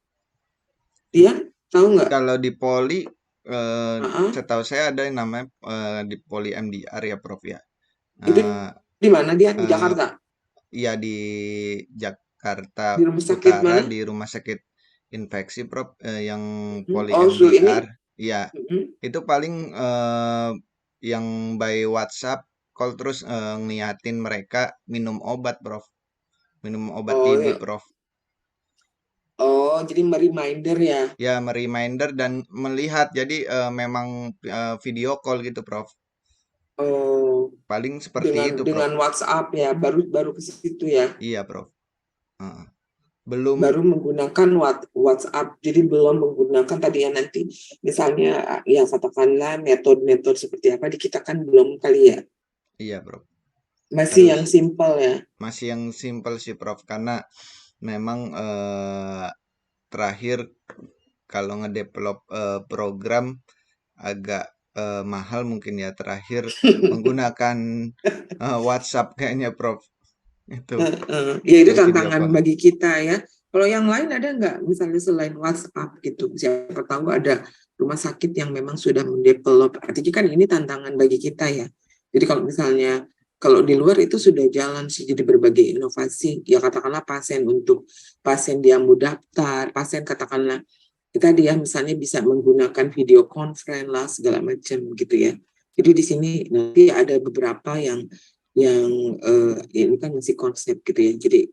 Dia tahu nggak? Kalau di poli, setahu saya ada yang namanya di poli MDR ya Prof ya. Itu di mana dia? Di Jakarta? Iya di Jakarta Di rumah sakit Utara, mana? di rumah sakit infeksi Prof, yang poli Oh, so ini? MDR. Iya, itu paling yang by WhatsApp call terus ngeliatin mereka minum obat Prof. Minum obat Oh, TB ya. Prof. Oh, jadi reminder ya? Ya, reminder dan melihat. Jadi memang video call gitu Prof. Oh, Paling seperti itu Prof. dengan WhatsApp ya, baru ke situ ya? Iya Prof. Belum. Baru menggunakan WhatsApp, jadi belum menggunakan tadi yang nanti misalnya ya katakanlah metode seperti apa di kita kan belum kali ya? Iya Prof. Masih yang simpel ya? Masih yang simpel sih Prof, karena memang terakhir kalau ngedevelop program agak mahal mungkin ya, terakhir menggunakan WhatsApp kayaknya Prof. Itu ya itu yang video tantangan call. bagi kita ya. Kalau yang lain ada nggak misalnya selain WhatsApp gitu, siapa tahu ada rumah sakit yang memang sudah mendevelop, artinya kan ini tantangan bagi kita ya. Jadi kalau misalnya Kalau di luar itu sudah jalan sih, jadi berbagai inovasi, ya katakanlah untuk pasien dia mau daftar, pasien katakanlah kita dia misalnya bisa menggunakan video conference lah segala macam gitu ya. Jadi di sini nanti ada beberapa yang ini kan masih konsep gitu ya. Jadi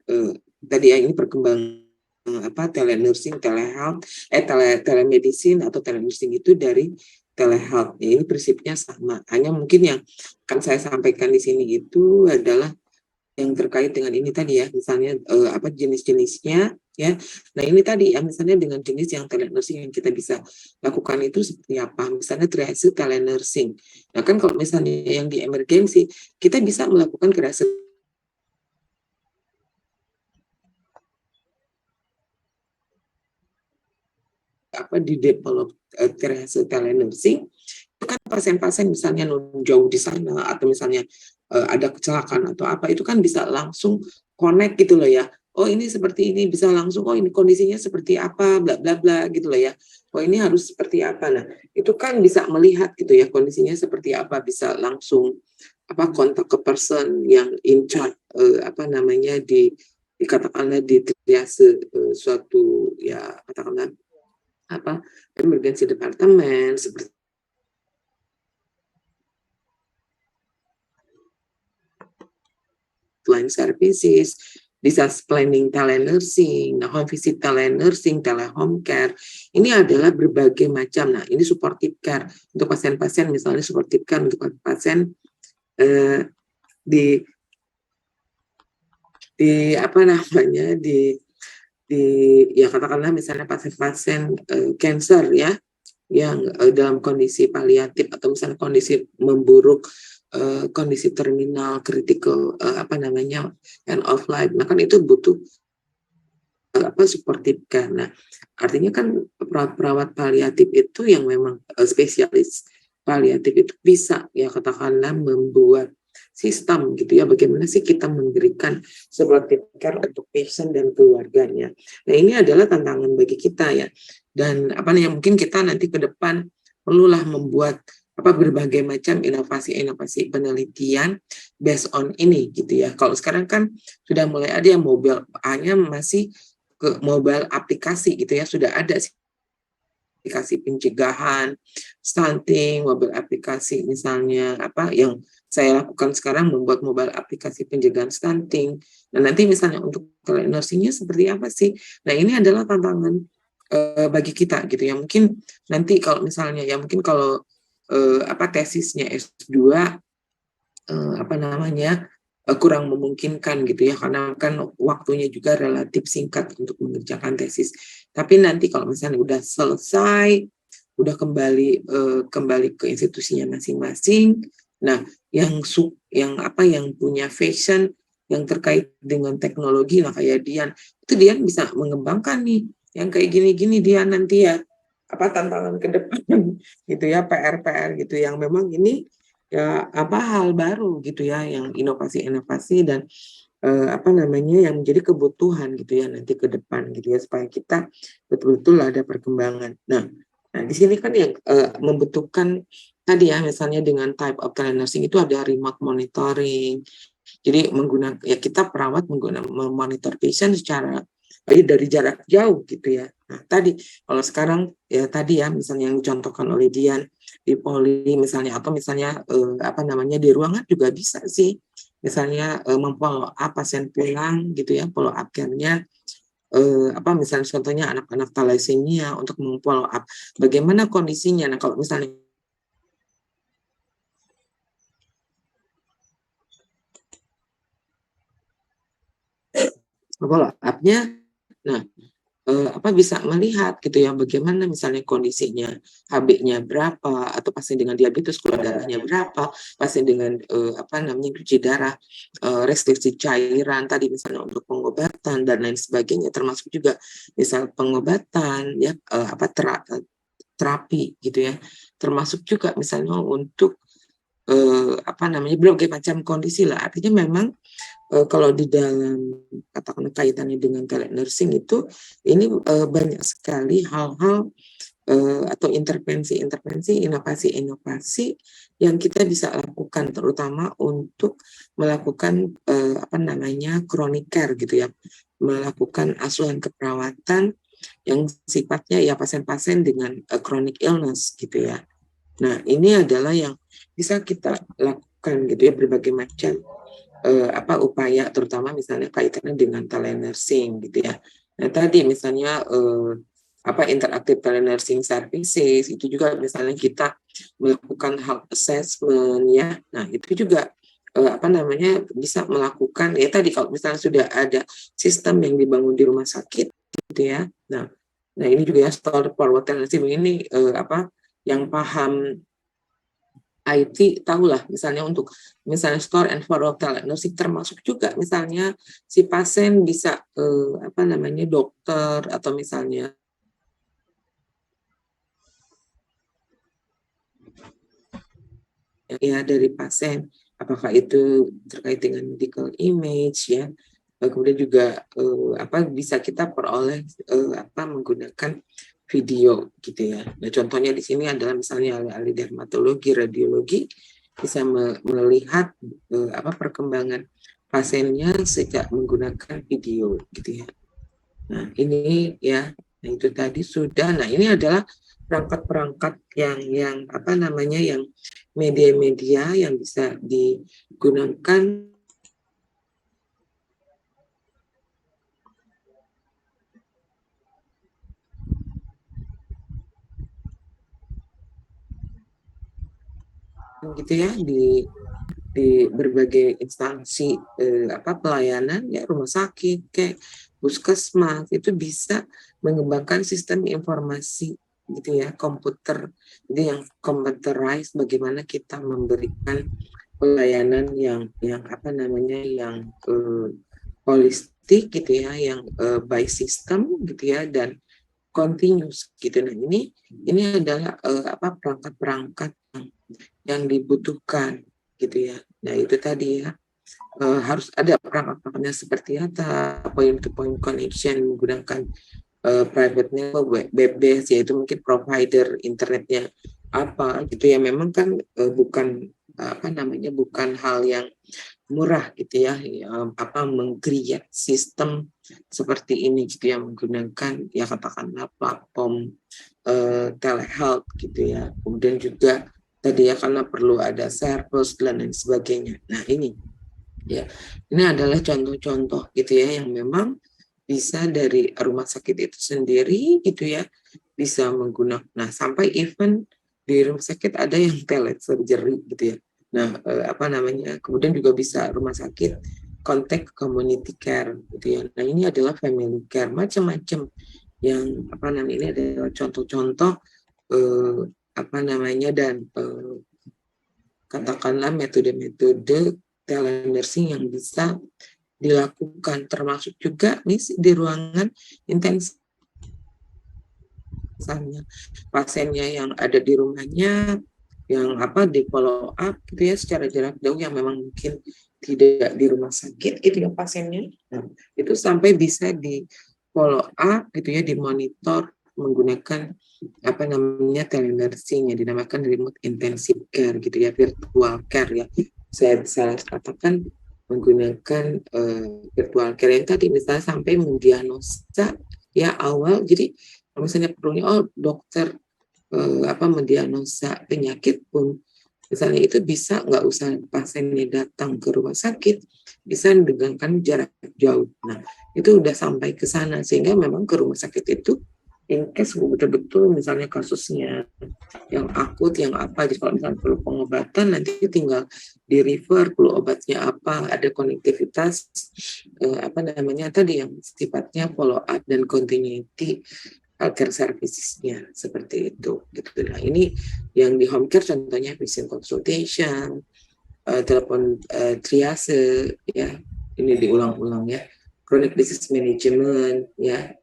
tadi ya ini perkembangan telenursing, telehealth, telemedicine atau telenursing itu dari telehealth. Ya, ini prinsipnya sama. Hanya mungkin yang akan saya sampaikan di sini itu adalah yang terkait dengan ini tadi ya, misalnya jenis-jenisnya ya. Nah ini tadi ya, misalnya dengan jenis yang telenursing yang kita bisa lakukan itu seperti apa, misalnya triase telenursing. Nah kan kalau misalnya yang di emergency, kita bisa melakukan triase di develop triase telenursing. Itu kan pasien-pasien misalnya jauh di sana atau misalnya ada kecelakaan atau apa, itu kan bisa langsung connect gitu loh ya. Oh ini seperti ini, bisa langsung, oh ini kondisinya seperti apa, bla bla bla gitu loh ya. Oh ini harus seperti apa. Nah itu kan bisa melihat gitu ya kondisinya seperti apa, bisa langsung kontak ke person yang in charge dikatakanlah di triase suatu ya katakanlah emergency department seperti line services, disaster planning telenursing, nah home visit telenursing, telehome care. Ini adalah berbagai macam. Nah, ini supportive care untuk pasien-pasien, misalnya supportive care untuk pasien di ya katakanlah misalnya pasien-pasien cancer ya, yang dalam kondisi paliatif atau misalnya kondisi memburuk, kondisi terminal kritikal end of life. Nah kan itu butuh supportive care. Nah artinya kan perawat paliatif itu yang memang spesialis paliatif itu bisa ya katakanlah membuat sistem gitu ya, bagaimana sih kita memberikan supportive care untuk patient dan keluarganya. Nah ini adalah tantangan bagi kita ya, dan mungkin kita nanti ke depan perlulah membuat berbagai macam inovasi penelitian based on ini gitu ya. Kalau sekarang kan sudah mulai ada yang mobile, hanya masih ke mobile aplikasi gitu ya, sudah ada sih aplikasi pencegahan stunting, mobile aplikasi misalnya yang saya lakukan sekarang membuat mobile aplikasi pencegahan stunting. Nah nanti misalnya untuk telenursingnya seperti apa sih? Nah ini adalah tantangan bagi kita gitu ya. Mungkin nanti kalau misalnya ya mungkin kalau tesisnya S2 kurang memungkinkan gitu ya, karena kan waktunya juga relatif singkat untuk mengerjakan tesis. Tapi nanti kalau misalnya udah selesai, udah kembali ke institusinya masing-masing, nah yang punya fashion yang terkait dengan teknologi lah kayak Dian, itu Dian bisa mengembangkan nih yang kayak gini-gini Dian nanti ya, tantangan ke depan gitu ya, PR gitu yang memang ini ya hal baru gitu ya, yang inovasi-inovasi dan yang menjadi kebutuhan gitu ya nanti ke depan gitu ya, supaya kita betul-betul ada perkembangan. Nah di sini kan yang membutuhkan tadi ya, misalnya dengan type of telenursing itu ada remote monitoring. Jadi menggunakan ya, kita perawat memonitor patient secara dari jarak jauh gitu ya. Nah tadi kalau sekarang ya tadi ya misalnya yang dicontohkan oleh Dian di poli misalnya, atau misalnya di ruangan juga bisa sih, misalnya memfollow up pasien pulang gitu ya, follow up care-nya misalnya contohnya anak-anak thalassemia untuk memfollow up bagaimana kondisinya. Nah kalau misalnya follow up-nya, nah bisa melihat gitu ya bagaimana misalnya kondisinya, HB-nya berapa, atau pasien dengan diabetes gula darahnya berapa, pasien dengan cuci darah, restriksi cairan tadi misalnya untuk pengobatan dan lain sebagainya, termasuk juga misal pengobatan ya terapi gitu ya, termasuk juga misalnya untuk berbagai macam kondisi lah. Artinya memang kalau di dalam kaitannya dengan telenursing itu ini banyak sekali hal-hal atau intervensi-intervensi, inovasi-inovasi yang kita bisa lakukan, terutama untuk melakukan chronic care gitu ya, melakukan asuhan keperawatan yang sifatnya ya pasien-pasien dengan chronic illness gitu ya. Nah, ini adalah yang bisa kita lakukan gitu ya, berbagai macam upaya, terutama misalnya kaitannya dengan telenursing gitu ya. Nah, tadi misalnya interactive telenursing services itu juga misalnya kita melakukan health assessment ya. Nah, itu juga bisa melakukan ya tadi kalau misalnya sudah ada sistem yang dibangun di rumah sakit gitu ya. Nah ini juga ya, store forward telenursing ini yang paham IT tahulah misalnya untuk misalnya store and forward telenursing, termasuk juga misalnya si pasien bisa dokter atau misalnya ya dari pasien, apakah itu terkait dengan medical image ya, kemudian juga bisa kita peroleh menggunakan video gitu ya. Nah, contohnya di sini adalah misalnya ahli dermatologi, radiologi bisa melihat perkembangan pasiennya sejak menggunakan video gitu ya. Nah, ini ya, nah itu tadi sudah. Nah, ini adalah perangkat-perangkat yang yang media-media yang bisa digunakan gitu ya di berbagai instansi pelayanan ya, rumah sakit kayak puskesmas itu bisa mengembangkan sistem informasi gitu ya, komputer, jadi yang computerized, bagaimana kita memberikan pelayanan yang holistik gitu ya, yang by system gitu ya, dan continuous gitu. Nah, ini adalah perangkat-perangkat yang dibutuhkan gitu ya. Nah, itu tadi ya, harus ada perangkat-perangkatnya seperti apa, point-to-point connection menggunakan private network, web base, yaitu mungkin provider internetnya apa gitu ya. Memang kan bukan bukan hal yang murah gitu ya, meng-create sistem seperti ini gitu ya, menggunakan ya katakanlah platform telehealth gitu ya. Kemudian juga tadi ya, karena perlu ada service dan lain sebagainya. Nah, ini ya, ini adalah contoh-contoh gitu ya, yang memang bisa dari rumah sakit itu sendiri gitu ya, bisa menggunakan. Nah, sampai even di rumah sakit ada yang telesurgery gitu ya. Nah, kemudian juga bisa rumah sakit kontak community care gitu ya. Nah, ini adalah family care, macam-macam yang ini adalah contoh-contoh dan katakanlah metode-metode telenursing yang bisa dilakukan, termasuk juga nih di ruangan intensif, misalnya pasiennya yang ada di rumahnya yang di follow up gitu ya secara jarak jauh, yang memang mungkin tidak di rumah sakit gitu ya pasiennya. Nah, itu sampai bisa di follow up gitu ya, dimonitor menggunakan telenursing yang dinamakan remote intensive care gitu ya, virtual care ya. Saya bisa katakan menggunakan virtual care yang tadi misalnya sampai mendiagnosa ya awal. Jadi misalnya perlunya dokter mendiagnosa penyakit pun misalnya, itu bisa nggak usah pasiennya datang ke rumah sakit, bisa dengan jarak jauh. Nah, itu udah sampai ke sana, sehingga memang ke rumah sakit itu in case betul-betul misalnya kasusnya yang akut, yang jadi kalau misalnya perlu pengobatan, nanti tinggal di refer perlu obatnya apa, ada konektivitas tadi yang sifatnya follow up dan continuity healthcare services-nya seperti itu gitu. Nah, ini yang di home care contohnya patient consultation, telepon triase ya, ini diulang-ulang ya, chronic disease management ya.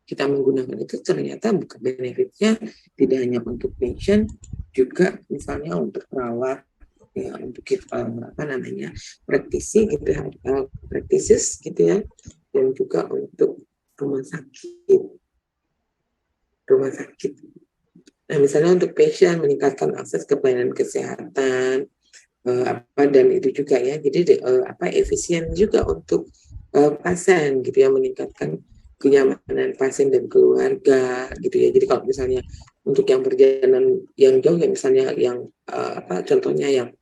Kita menggunakan itu ternyata bukan benefitnya tidak hanya untuk patient, juga misalnya untuk perawat ya, untuk kita praktisi gitu ya, praktisi practices gitu ya, dan juga untuk rumah sakit. Nah, misalnya untuk pasien meningkatkan akses ke pelayanan kesehatan, dan itu juga ya, jadi efisien juga untuk pasien gitu ya, meningkatkan kenyamanan pasien dan keluarga gitu ya. Jadi kalau misalnya untuk yang perjalanan yang jauh ya, misalnya yang contohnya yang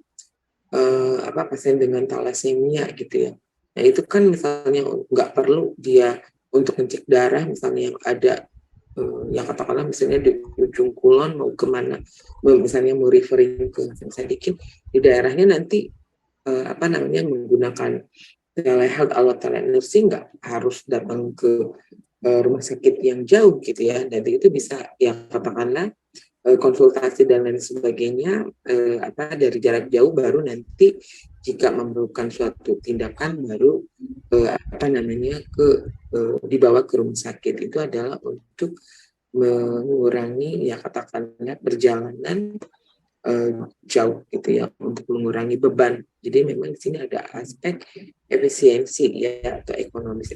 pasien dengan thalassemia gitu ya. Nah itu kan misalnya nggak perlu dia untuk ngecek darah misalnya yang ada yang katakanlah misalnya di ujung kulon mau kemana, misalnya mau referring ke Sadikin di daerahnya nanti menggunakan telehealth atau telenursing, nggak harus datang ke rumah sakit yang jauh gitu ya. Nanti itu bisa yang katakanlah konsultasi dan lain sebagainya dari jarak jauh, baru nanti jika memerlukan suatu tindakan baru dibawa ke rumah sakit. Itu adalah untuk mengurangi ya katakanlah perjalanan jauh gitu ya, untuk mengurangi beban. Jadi memang di sini ada aspek efisiensi ya atau ekonomis.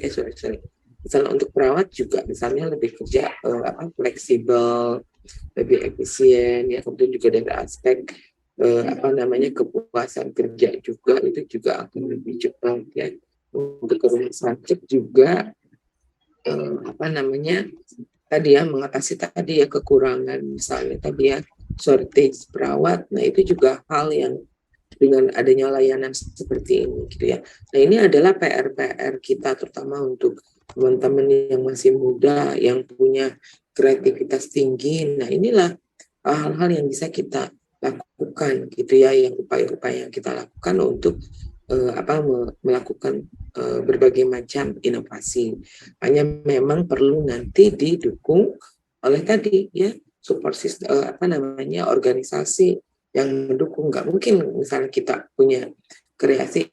Misalnya untuk perawat juga misalnya lebih kerja fleksibel, lebih efisien ya. Kemudian juga dari aspek kepuasan kerja juga, itu juga akan lebih cepat ya. Untuk ke rumah sakit juga tadi ya, mengatasi tadi ya kekurangan misalnya tadi ya shortage perawat. Nah itu juga hal yang dengan adanya layanan seperti ini gitu ya. Nah ini adalah PR kita, terutama untuk teman-teman yang masih muda yang punya kreativitas tinggi. Nah inilah hal-hal yang bisa kita lakukan gitu ya, yang upaya-upaya yang kita lakukan untuk melakukan berbagai macam inovasi. Hanya memang perlu nanti didukung oleh tadi ya support system, organisasi yang mendukung. Nggak mungkin misalnya kita punya kreasi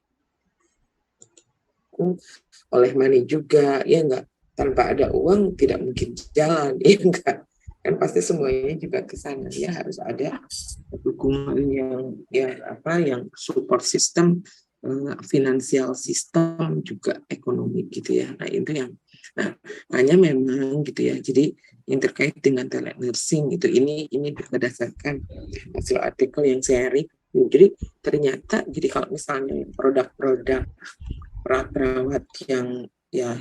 oleh money juga ya, nggak, tanpa ada uang tidak mungkin jalan ya, enggak kan, pasti semuanya juga ke sana ya, harus ada dukungan yang support system, finansial sistem juga ekonomi gitu ya. Nah itu yang hanya memang gitu ya. Jadi yang terkait dengan telenursing itu ini berdasarkan hasil artikel yang saya review. Jadi ternyata jadi kalau misalnya produk-produk perawat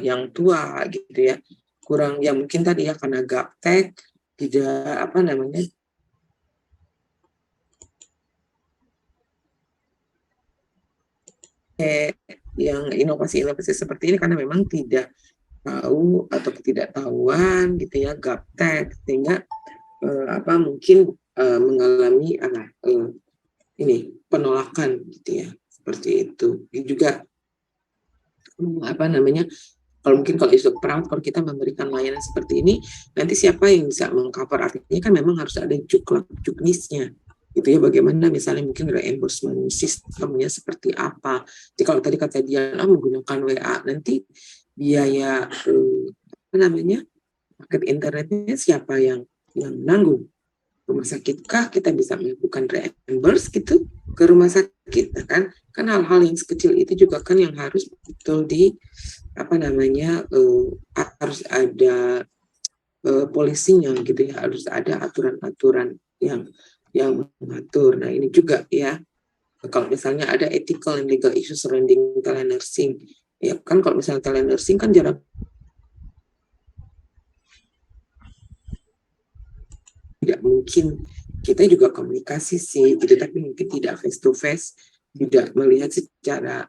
yang tua gitu ya, kurang ya, mungkin tadi ya karena gaptek, tidak yang inovasi-inovasi seperti ini, karena memang tidak tahu atau ketidaktahuan gitu ya, gaptek, sehingga mungkin mengalami penolakan gitu ya, seperti itu. Ini juga kalau isu perawat, kalau kita memberikan layanan seperti ini, nanti siapa yang bisa mengcover? Artinya kan memang harus ada juknisnya gitu ya, bagaimana misalnya mungkin reimbursement sistemnya seperti apa. Jadi kalau tadi kata dia menggunakan WA, nanti biaya paket internetnya siapa yang nanggung? Rumah sakit kah kita bisa melakukan reimburse gitu ke rumah sakit? Nah, kan hal-hal yang sekecil itu juga kan yang harus betul di harus ada polisinya gitu ya, harus ada aturan-aturan yang mengatur. Nah ini juga ya, kalau misalnya ada ethical and legal issues surrounding telenursing ya kan, kalau misalnya telenursing kan jarak tidak mungkin kita juga komunikasi sih gitu, tapi mungkin tidak face to face, tidak melihat secara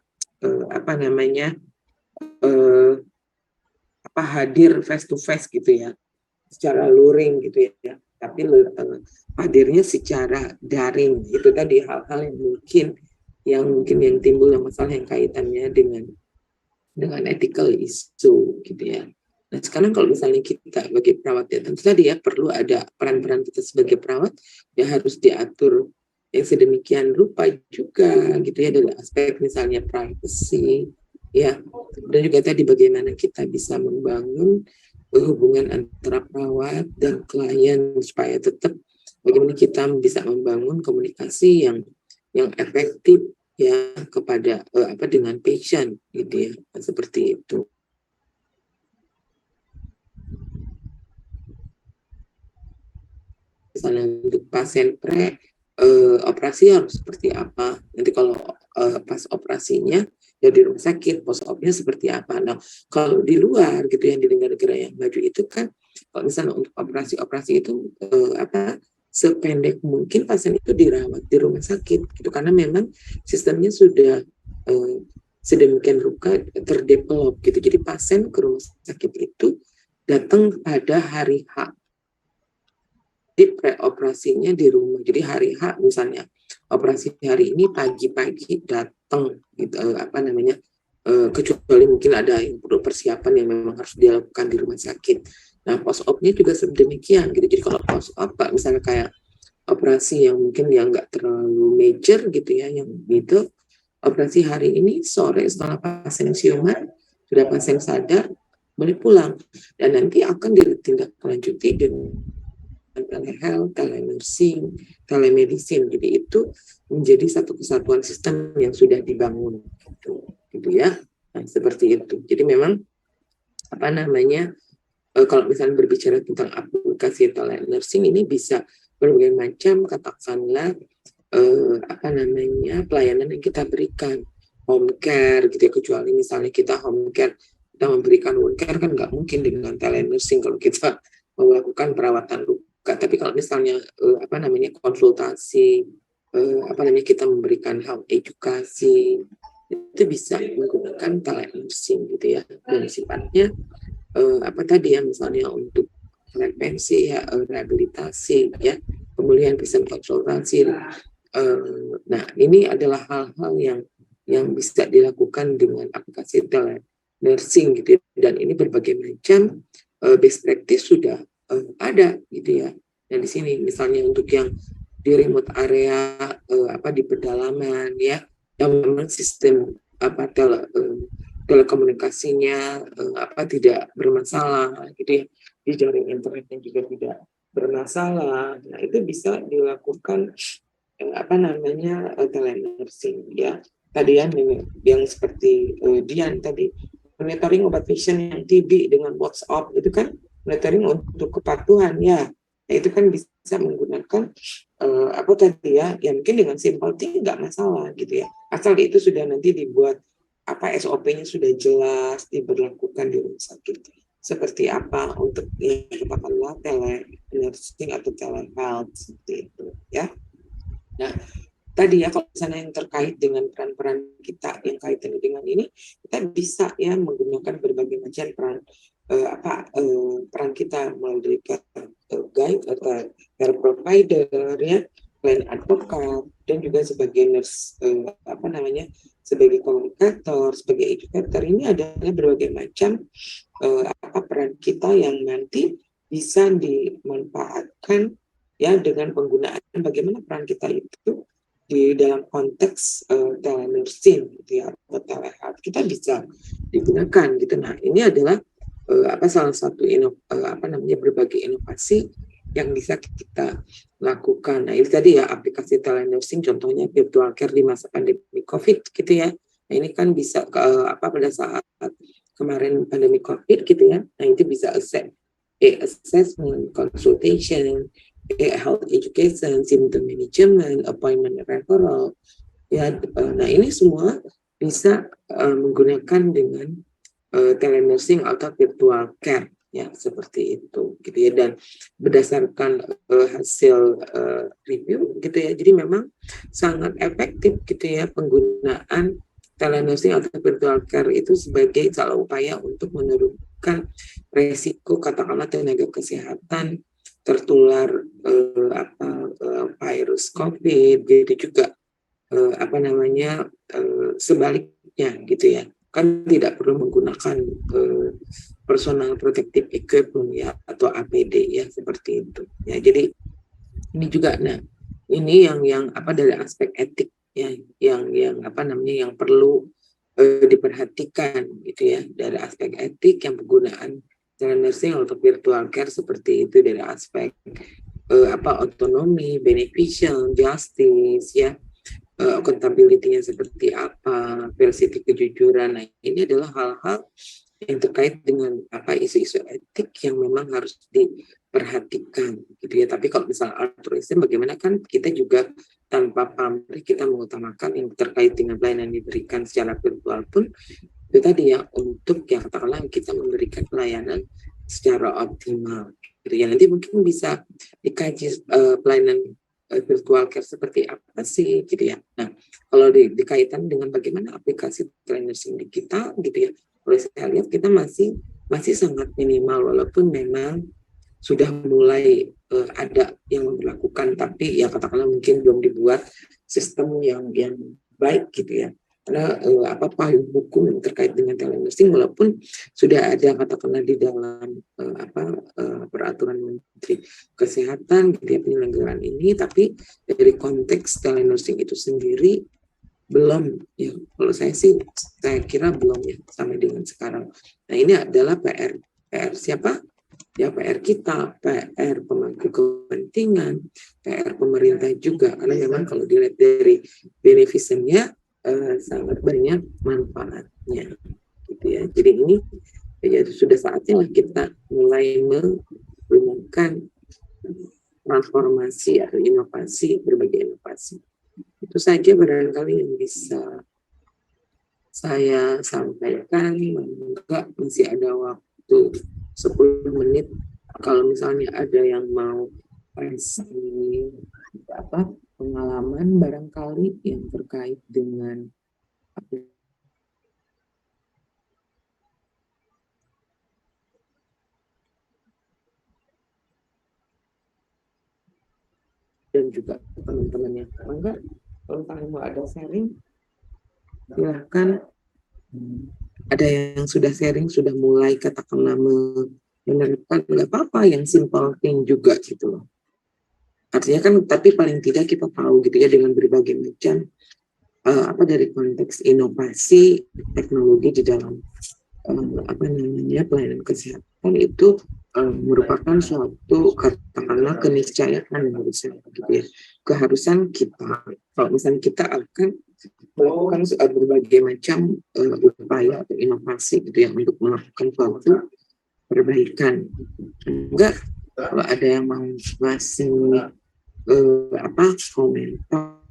hadir face to face gitu ya, secara luring gitu ya, tapi hadirnya secara daring. Itu tadi hal-hal yang mungkin yang timbul, yang masalah yang kaitannya dengan ethical issue gitu ya. Nah sekarang kalau misalnya kita sebagai perawat ya, tentu tadi ya perlu ada peran-peran kita sebagai perawat yang harus diatur yang sedemikian rupa juga gitu ya, dari aspek misalnya privacy ya, dan juga tadi bagaimana kita bisa membangun hubungan antara perawat dan klien supaya tetap bagaimana kita bisa membangun komunikasi yang efektif ya kepada dengan patient gitu ya, seperti itu. Misalnya untuk pasien operasi harus seperti apa, nanti kalau pas operasinya ya di rumah sakit, post opnya seperti apa. Nah kalau di luar gitu yang di negara-negara yang maju itu kan, kalau misalnya untuk operasi itu sependek mungkin pasien itu dirawat di rumah sakit gitu, karena memang sistemnya sudah sedemikian rupa terdevelop gitu. Jadi pasien ke rumah sakit itu datang pada hari H, di preoperasinya di rumah. Jadi hari H misalnya operasi hari ini pagi-pagi datang gitu, kecuali mungkin ada yang perlu persiapan yang memang harus dilakukan di rumah sakit. Nah post opnya juga sedemikian gitu. Jadi kalau post op misalnya kayak operasi yang mungkin yang nggak terlalu major gitu ya, yang gitu operasi hari ini sore setelah pasien siuman sudah pasien sadar boleh pulang, dan nanti akan ditindaklanjuti dengan telehealth, telenursing, telemedicine. Jadi itu menjadi satu kesatuan sistem yang sudah dibangun gitu ya. Nah, seperti itu. Jadi memang kalau misalnya berbicara tentang aplikasi telenursing ini bisa berbagai macam, katakanlah pelayanan yang kita berikan, home care gitu ya, kecuali misalnya kita home care, kita memberikan home care kan nggak mungkin dengan telenursing kalau kita melakukan perawatan luka. Tapi kalau misalnya konsultasi, kita memberikan health edukasi, itu bisa menggunakan telenursing gitu ya, dan sifatnya misalnya untuk prevensi ya, rehabilitasi ya, pemulihan bisa konsultasi. Nah ini adalah hal-hal yang bisa dilakukan dengan aplikasi telenursing gitu ya. Dan ini berbagai macam best practice sudah ada gitu ya. Dan di sini misalnya untuk yang di remote area, di pedalaman ya, yang memang sistem telekomunikasinya tidak bermasalah gitu ya, di jaring internetnya juga tidak bermasalah. Nah itu bisa dilakukan telenursing ya. Tadi yang seperti Dian tadi, monitoring obat pasien yang TB dengan WhatsApp itu kan monitoring untuk kepatuhan ya. Nah, itu kan bisa menggunakan yang mungkin dengan simple thing nggak masalah gitu ya. Asal itu sudah nanti dibuat SOP-nya sudah jelas, diberlakukan di rumah sakit. Seperti apa untuk yang katakanlah telenursing atau telehealth seperti itu ya. Nah, tadi ya kalau misalnya yang terkait dengan peran-peran kita yang kaitannya dengan ini, kita bisa ya menggunakan berbagai macam peran kita melalui guide atau care provider ya, plan advokat, dan juga sebagai nurse sebagai komunikator, sebagai educator. Ini adalah berbagai macam peran kita yang nanti bisa dimanfaatkan ya dengan penggunaan bagaimana peran kita itu di dalam konteks telenursing gitu ya, atau telehealth kita bisa digunakan gitu. Nah ini adalah salah satu berbagai inovasi yang bisa kita lakukan. Nah ini tadi ya aplikasi telenursing, contohnya virtual care di masa pandemi COVID gitu ya. Nah ini kan bisa pada saat kemarin pandemi COVID gitu ya. Nah itu bisa assessment, consultation, health education, symptom management, appointment referral ya. Nah ini semua bisa menggunakan dengan telenursing atau virtual care ya, seperti itu gitu ya. Dan berdasarkan hasil review gitu ya, jadi memang sangat efektif gitu ya penggunaan telenursing atau virtual care itu sebagai salah upaya untuk menurunkan resiko katakanlah tenaga kesehatan tertular virus COVID gitu juga sebaliknya gitu ya, kan tidak perlu menggunakan personal protective equipment ya atau APD ya, seperti itu ya. Jadi ini juga ini yang dari aspek etik ya, yang perlu diperhatikan gitu ya, dari aspek etik yang penggunaan telenursing atau virtual care seperti itu, dari aspek otonomi, beneficial, justice ya, accountability-nya seperti apa, versi kejujuran. Nah, ini adalah hal-hal yang terkait dengan isu-isu etik yang memang harus diperhatikan gitu ya. Tapi kalau misalnya altruism, bagaimana kan kita juga tanpa pamrih kita mengutamakan yang terkait dengan pelayanan yang diberikan secara virtual pun itu tadi ya, untuk ya katakanlah kita memberikan pelayanan secara optimal gitu ya. Nanti mungkin bisa dikaji pelayanan virtual care seperti apa sih gitu ya. Nah, kalau dikaitkan dengan bagaimana aplikasi telenursing di kita gitu ya, kalau saya lihat kita masih sangat minimal, walaupun memang sudah mulai ada yang melakukan, tapi ya katakanlah mungkin belum dibuat sistem yang baik gitu ya. Karena payung hukum yang terkait dengan telenursing walaupun sudah ada katakanlah di dalam peraturan Menteri Kesehatan gitu ya, penyelenggaraan ini, tapi dari konteks telenursing itu sendiri belum ya. Kalau saya kira belum ya sampai dengan sekarang. Nah, ini adalah PR siapa? Ya PR kita, PR pemangku kepentingan, PR pemerintah juga, karena memang kalau dilihat dari beneficientnya sangat banyak manfaatnya gitu ya. Jadi ini ya sudah saatnya kita mulai menggunakan transformasi atau inovasi, berbagai inovasi. Itu saja barangkali yang bisa saya sampaikan. Enggak, masih ada waktu 10 menit. Kalau misalnya ada yang mau kasih pengalaman barangkali yang terkait dengan dan juga teman-teman yang enggak, kalau kalian mau ada sharing silahkan. Ada yang sudah sharing, sudah mulai katakanlah menerapkan, nggak apa-apa, yang simple thing juga gitu loh. Artinya kan, tapi paling tidak kita tahu gitu ya, dengan berbagai macam dari konteks inovasi teknologi di dalam pelayanan kesehatan itu merupakan suatu katakanlah keniscayaan harusnya gitu ya, keharusan kita kalau misalnya kita akan melakukan berbagai macam upaya atau inovasi gitu ya untuk melakukan suatu perbaikan. Enggak, kalau ada yang mau ngasih komentar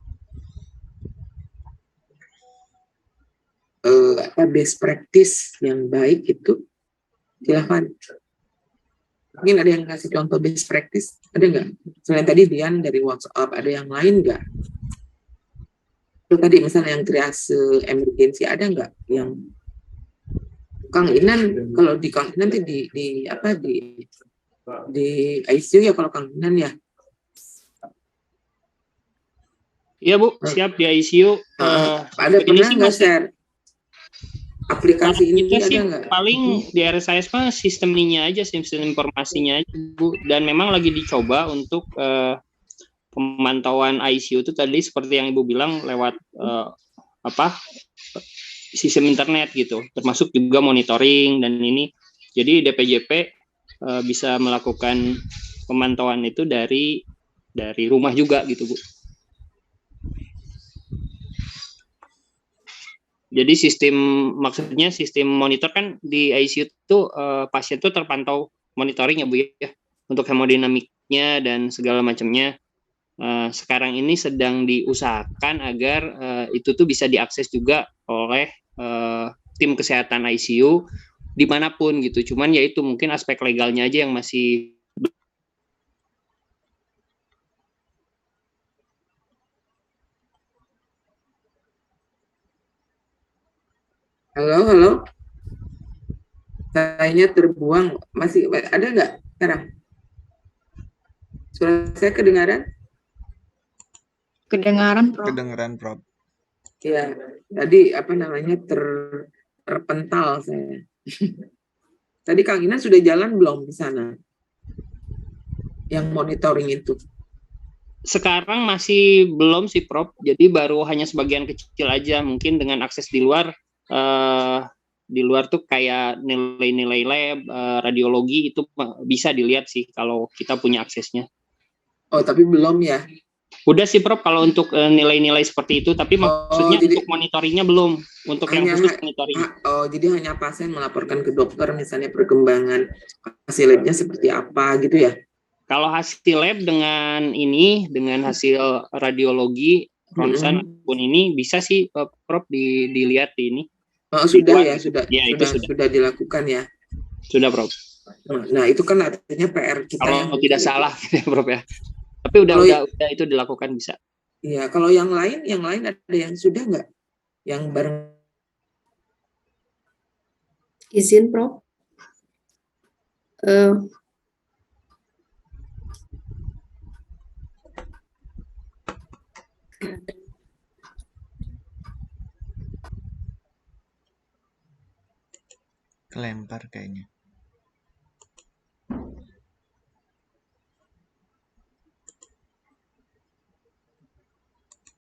best practice yang baik itu silahkan. Mungkin ada yang kasih contoh best practice, ada nggak? Selain tadi Dian dari WhatsApp, ada yang lain nggak? Itu tadi misalnya yang triase emergency, ada nggak yang Kang Inan? Kalau di Kang Inan di ICU ya, kalau Kang Inan ya. Iya Bu, siap di ICU. Ada pernah nggak share aplikasi ini? Kita sih ada paling di RSIS mah sistem ininya aja, sistem informasinya aja Bu. Dan memang lagi dicoba untuk pemantauan ICU itu tadi seperti yang Ibu bilang lewat sistem internet gitu, termasuk juga monitoring dan ini. Jadi DPJP bisa melakukan pemantauan itu dari rumah juga gitu Bu. Jadi maksudnya sistem monitor kan di ICU itu pasien itu terpantau monitoring ya Bu ya, untuk hemodinamiknya dan segala macamnya. Sekarang ini sedang diusahakan agar itu tuh bisa diakses juga oleh tim kesehatan ICU dimanapun gitu. Cuman ya itu mungkin aspek legalnya aja yang masih. Halo. Kayaknya terbuang. Masih ada nggak sekarang? Suara saya kedengaran? Kedengaran, Prof. Kedengaran, Prof. Ya, tadi terpental saya. Tadi Kang Ina sudah jalan belum di sana? Yang monitoring itu? Sekarang masih belum sih Prof. Jadi baru hanya sebagian kecil aja. Mungkin dengan akses di luar tuh kayak nilai-nilai lab, radiologi itu bisa dilihat sih kalau kita punya aksesnya. Oh, tapi belum ya? Udah sih Prof kalau untuk nilai-nilai seperti itu, tapi maksudnya jadi untuk monitoringnya belum, untuk yang khusus monitoring. jadi hanya pasien melaporkan ke dokter misalnya perkembangan hasil labnya seperti apa gitu ya? Kalau hasil lab dengan hasil radiologi, ronsen pun ini bisa sih Prof dilihat di ini. Sudah ya, sudah dilakukan ya. Sudah Prof. Nah itu kan artinya PR kita kalau yang tidak salah Prof ya. Tapi udah itu dilakukan bisa. Iya, kalau yang lain ada yang sudah nggak? Yang bareng? Izin Prof. Kelempar kayaknya.